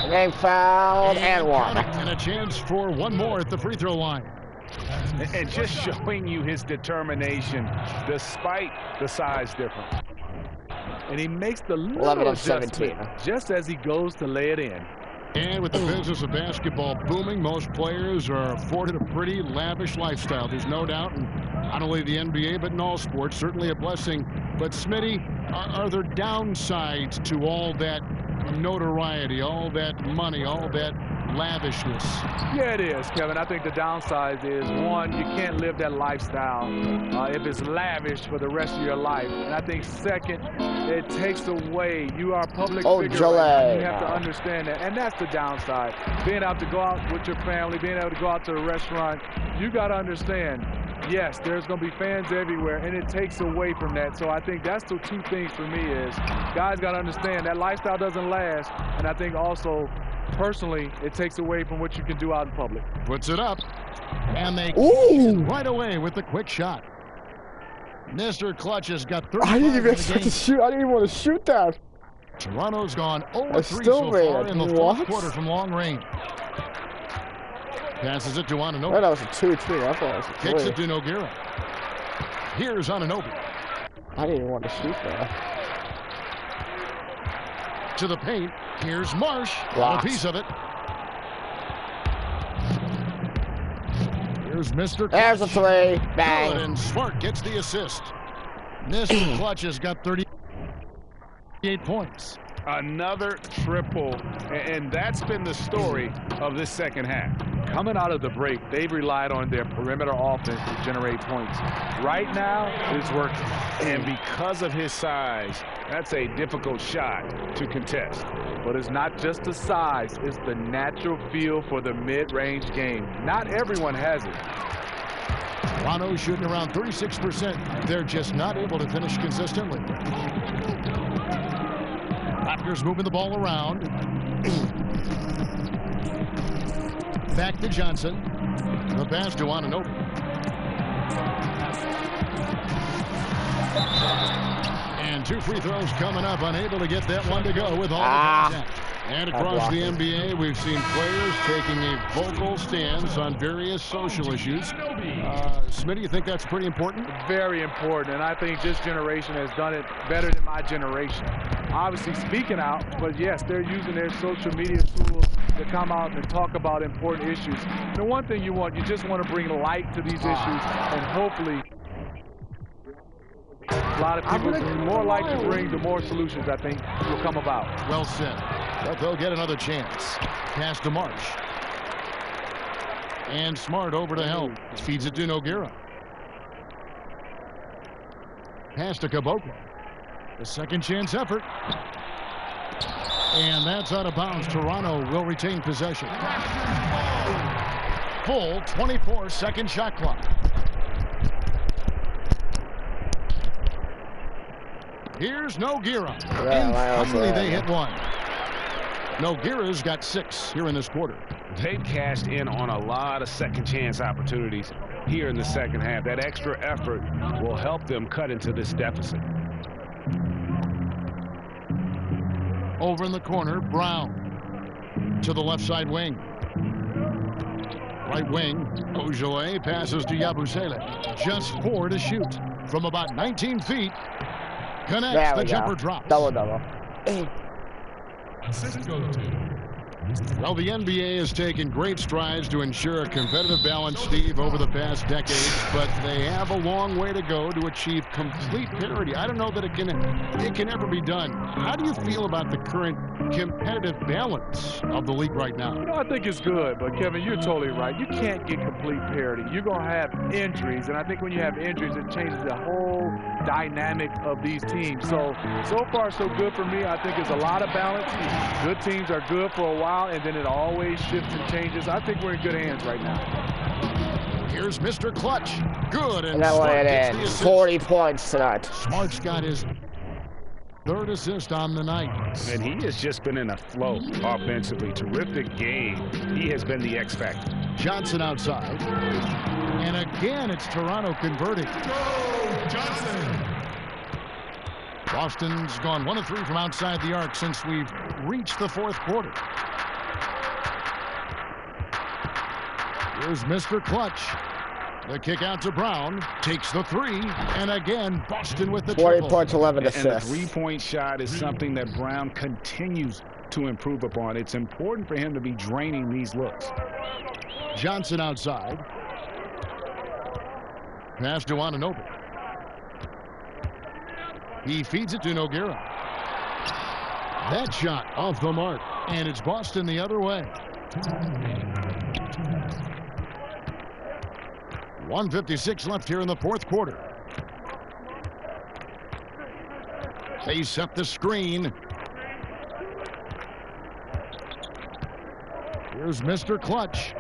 [SPEAKER 1] Game fouled and one.
[SPEAKER 2] And a chance for one more at the free throw line.
[SPEAKER 7] And just showing you his determination despite the size difference.
[SPEAKER 12] And he makes the little adjustment just as he goes to lay it in.
[SPEAKER 2] And with the business of basketball booming, most players are afforded a pretty lavish lifestyle. There's no doubt, in not only the NBA, but in all sports, certainly a blessing. But Smitty, are there downsides to all that notoriety, all that money, all that lavishness?
[SPEAKER 12] Yeah, it is, Kevin. I think the downside is, one, you can't live that lifestyle if it's lavish for the rest of your life. And I think, second, it takes away. You are a public figure right now. You have to understand that. And that's the downside. Being able to go out with your family, being able to go out to a restaurant, you got to understand, yes, there's going to be fans everywhere, and it takes away from that. So I think that's the two things for me is guys got to understand that lifestyle doesn't last. And I think also, personally, it takes away from what you can do out in public.
[SPEAKER 2] Puts it up, and they catch right away with the quick shot. Mr. Clutch has got 35.
[SPEAKER 1] I didn't even expect to shoot. I didn't even want to shoot that.
[SPEAKER 2] Toronto's gone 0-3 so far in the fourth quarter from long range. Passes it to Anunoby.
[SPEAKER 1] Oh, that was a 2-2. I thought it was a 3.
[SPEAKER 2] Kicks it to Nogueira. Here's Anunoby.
[SPEAKER 1] I didn't even want to shoot there.
[SPEAKER 2] To the paint. Here's Marsh.
[SPEAKER 1] Blocks.
[SPEAKER 2] A piece of it. Here's Mr. Clutch.
[SPEAKER 1] There's a 3. Bang.
[SPEAKER 2] Good, and Smart gets the assist. Mr. Clutch has got 38 points.
[SPEAKER 5] Another triple, and that's been the story of this second half.
[SPEAKER 12] Coming out of the break, they've relied on their perimeter offense to generate points. Right now, it's working.
[SPEAKER 5] And because of his size, that's a difficult shot to contest.
[SPEAKER 12] But it's not just the size, it's the natural feel for the mid-range game. Not everyone has it.
[SPEAKER 2] Toronto shooting around 36%. They're just not able to finish consistently. Raptors moving the ball around. Back to Johnson. The pass to Anunoby. And 2 free throws coming up. Unable to get that one to go with all the contact. And across the NBA, we've seen players taking a vocal stance on various social issues. Smitty, you think that's pretty important?
[SPEAKER 12] Very important, and I think this generation has done it better than my generation. Obviously speaking out, but yes, they're using their social media tools to come out and talk about important issues. The one thing you just want to bring light to these issues, and hopefully a lot of people, the more light you bring, the more solutions I think will come about.
[SPEAKER 2] Well said. But they'll get another chance. Pass to Marsh. And Smart over to help. Feeds it to Nogueira. Pass to Caboclo. The second chance effort. And that's out of bounds. Toronto will retain possession. Full 24-second shot clock. Here's Nogueira. And finally they hit one. Nogueira's got 6 here in this quarter.
[SPEAKER 5] They've cashed in on a lot of second chance opportunities here in the second half. That extra effort will help them cut into this deficit.
[SPEAKER 2] Over in the corner, Brown to the left side wing. Right wing, Ojale passes to Yabusele. Just 4 to shoot from about 19 feet. Connects, the jumper drops.
[SPEAKER 1] Double.
[SPEAKER 2] Well, the NBA has taken great strides to ensure a competitive balance, Steve, over the past decades, but they have a long way to go to achieve complete parity. I don't know that it can ever be done. How do you feel about the current competitive balance of the league right now?
[SPEAKER 12] I think it's good, but Kevin, you're totally right. You can't get complete parity. You're going to have injuries, and I think when you have injuries, it changes the whole dynamic of these teams. So far, so good for me. I think it's a lot of balance. Good teams are good for a while, and then it always shifts and changes. I think we're in good hands right now.
[SPEAKER 2] Here's Mr. Clutch. Good, and
[SPEAKER 1] that
[SPEAKER 2] Smart
[SPEAKER 1] one
[SPEAKER 2] gets
[SPEAKER 1] in.
[SPEAKER 2] the assist.
[SPEAKER 1] 40 points tonight.
[SPEAKER 2] Smart's got his 3rd assist on the night.
[SPEAKER 5] And he has just been in a flow offensively. Terrific game. He has been the X factor.
[SPEAKER 2] Johnson outside. And again, it's Toronto converting.
[SPEAKER 14] Go, Johnson.
[SPEAKER 2] Boston's gone 1 of 3 from outside the arc since we've reached the 4th quarter. Here's Mr. Clutch. The kick out to Brown. Takes the 3. And again, Boston with the
[SPEAKER 1] 40
[SPEAKER 2] triple.
[SPEAKER 1] points, 11 assists.
[SPEAKER 5] And the three-point shot is something that Brown continues to improve upon. It's important for him to be draining these looks.
[SPEAKER 2] Johnson outside. Pass to Anunoby. He feeds it to Nogueira. That shot off the mark. And it's Boston the other way. 1:56 left here in the 4th quarter. They set the screen. Here's Mr. Clutch.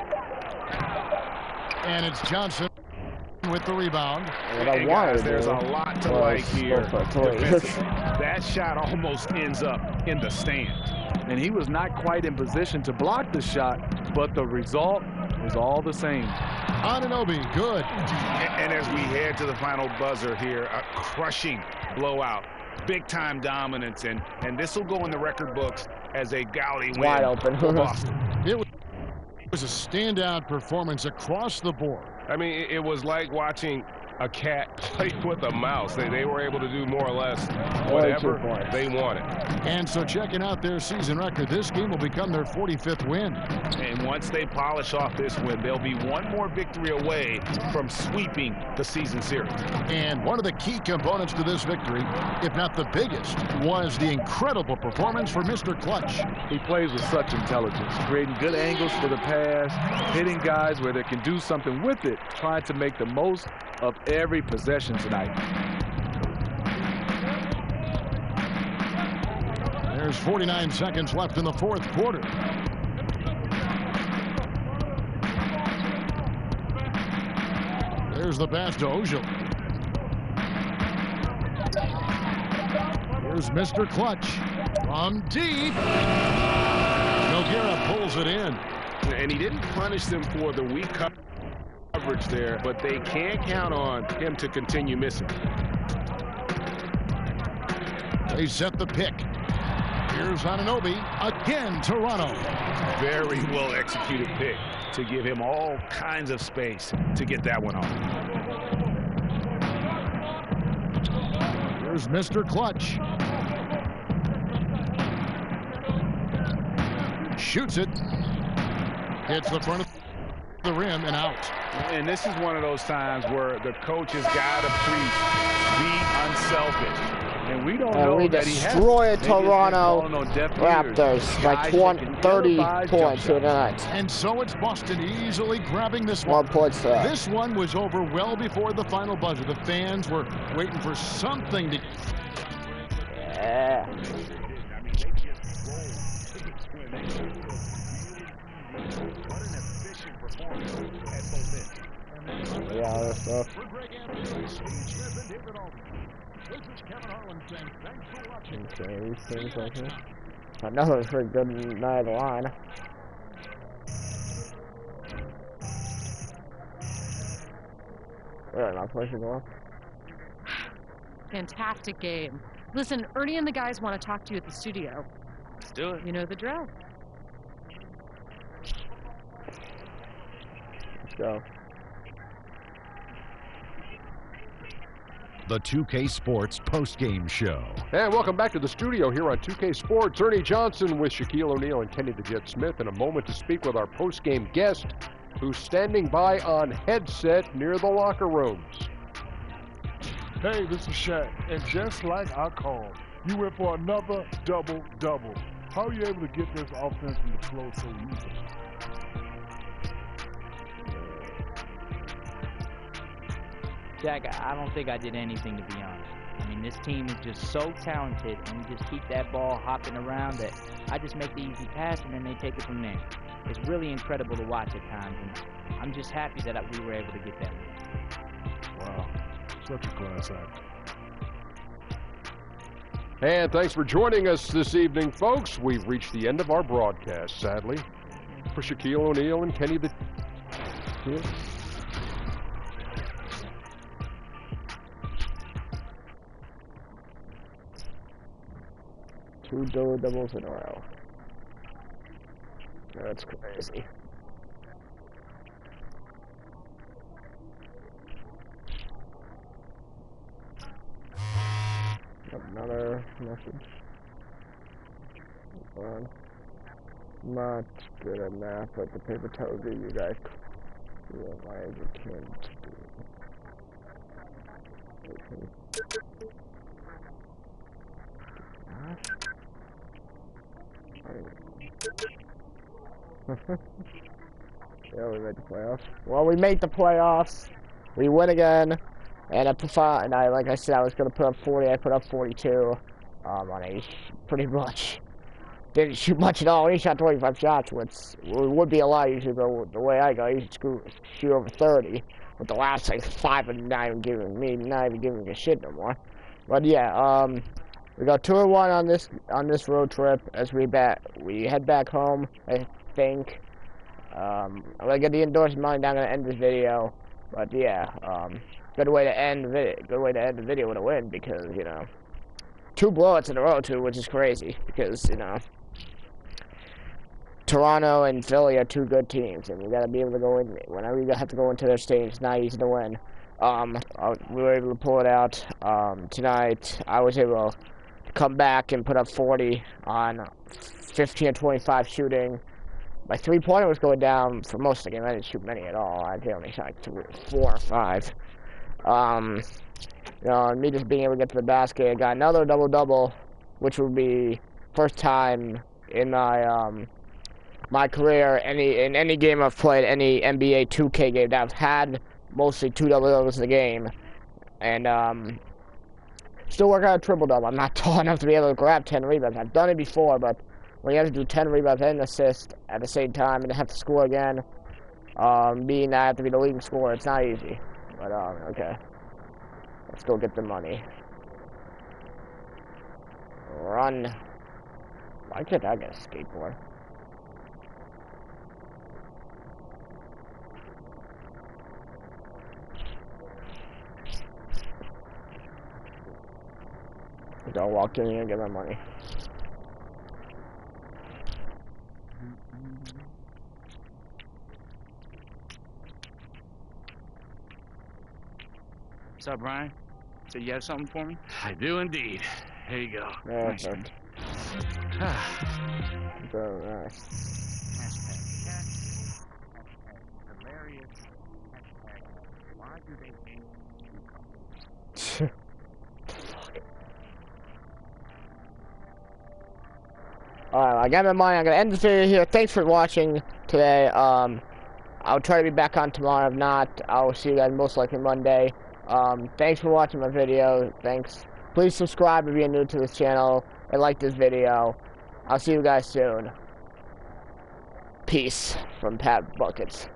[SPEAKER 2] And it's Johnson with the rebound.
[SPEAKER 5] Hey guys, there's a lot to like here. That shot almost ends up in the stands.
[SPEAKER 12] And he was not quite in position to block the shot, but the result was all the same.
[SPEAKER 2] Anunoby, good.
[SPEAKER 5] And as we head to the final buzzer here, a crushing blowout. Big-time dominance, and this will go in the record books as a gaudy win
[SPEAKER 1] Wide open.
[SPEAKER 5] for Boston.
[SPEAKER 2] It was a standout performance across the board.
[SPEAKER 7] I mean, it was like watching a cat play with a mouse. They were able to do more or less whatever they wanted.
[SPEAKER 2] And so checking out their season record, this game will become their 45th win.
[SPEAKER 5] And once they polish off this win, they'll be one more victory away from sweeping the season series.
[SPEAKER 2] And one of the key components to this victory, if not the biggest, was the incredible performance for Mr. Clutch.
[SPEAKER 12] He plays with such intelligence, creating good angles for the pass, hitting guys where they can do something with it, trying to make the most of every possession tonight.
[SPEAKER 2] There's 49 seconds left in the fourth quarter. There's the pass to Ojal. Here's Mr. Clutch from deep. Nogueira pulls it in.
[SPEAKER 7] And he didn't punish them for the weak coverage there, but they can't count on him to continue missing.
[SPEAKER 2] They set the pick. Here's Anunoby. Again, Toronto.
[SPEAKER 5] Very well executed pick to give him all kinds of space to get that one off.
[SPEAKER 2] Here's Mr. Clutch. Shoots it. Hits the front of the rim and out.
[SPEAKER 5] And this is one of those times where the coach has got to preach, be unselfish.
[SPEAKER 12] And we don't know
[SPEAKER 1] we
[SPEAKER 12] that he has.
[SPEAKER 1] destroyed Toronto Raptors by 30 points tonight.
[SPEAKER 2] And so it's Boston easily grabbing this one.
[SPEAKER 1] 1 point to that.
[SPEAKER 2] This one was over well before the final buzzer. The fans were waiting for something to...
[SPEAKER 1] Yeah. Yeah, that's stuff. Okay, these things right here. Another pretty good night line. Where am I pushing off?
[SPEAKER 16] Fantastic game. Listen, Ernie and the guys want to talk to you at the studio.
[SPEAKER 11] Let's do it.
[SPEAKER 16] You know the drill.
[SPEAKER 1] Let's go.
[SPEAKER 6] The 2K Sports postgame show.
[SPEAKER 17] And welcome back to the studio here on 2K Sports. Ernie Johnson with Shaquille O'Neal and Kenny the Jet Smith in a moment to speak with our postgame guest who's standing by on headset near the locker rooms.
[SPEAKER 18] Hey, this is Shaq, and just like I called, you went for another double-double. How are you able to get this offense in the flow so easily?
[SPEAKER 13] Jack, I don't think I did anything, to be honest. I mean, this team is just so talented, and we just keep that ball hopping around that I just make the easy pass, and then they take it from there. It's really incredible to watch at times, and I'm just happy that we were able to get that win.
[SPEAKER 18] Wow, such a class act.
[SPEAKER 17] And thanks for joining us this evening, folks. We've reached the end of our broadcast, sadly. For Shaquille O'Neal and Kenny the...
[SPEAKER 1] Two double-doubles in a row. That's crazy. Another message. Not good enough, but the paper tells you guys realize you can't do. Yeah, we made the playoffs. Well, we made the playoffs. We win again. And like I said, I was gonna put up 40. I put up 42 on Ace. Pretty much didn't shoot much at all. He shot 25 shots, which would be a lot. Usually go the way I go. You shoot over 30. With the last like 5 and not even giving me a shit no more. But yeah, we got 2-1 on this road trip as we head back home. I think. I'm gonna get the endorsement money. I'm gonna end this video. But yeah, good way to end the video. Good way to end the video with a win because 2 blowouts in a row too, which is crazy because Toronto and Philly are two good teams, and we got to be able to go in. Whenever you have to go into their stadium, it's not easy to win. We were able to pull it out tonight. I was able to come back and put up 40 on 15 or 25 shooting. My three-pointer was going down for most of the game. I didn't shoot many at all. I only shot like 4 or 5. You know, and me just being able to get to the basket, I got another double-double, which would be first time in my career, in any game I've played, any NBA 2K game that I've had mostly 2 double-doubles in the game. And still working on a triple-double. I'm not tall enough to be able to grab 10 rebounds. I've done it before, but when you have to do 10 rebounds and assists at the same time and have to score again, being that I have to be the leading scorer, it's not easy. But, okay. Let's go get the money. Run. Why can't I get a skateboard? Don't walk in here and get my money.
[SPEAKER 11] What's up, Brian? So you have something for me? I do indeed. Here you go.
[SPEAKER 1] Yeah,
[SPEAKER 11] nice.
[SPEAKER 1] Very nice. Alright, I got my money. I'm gonna end this video here. Thanks for watching today. I'll try to be back on tomorrow. If not, I'll see you guys most likely Monday. Thanks for watching my video. Thanks. Please subscribe if you're new to this channel and like this video. I'll see you guys soon. Peace from Pat Buckets.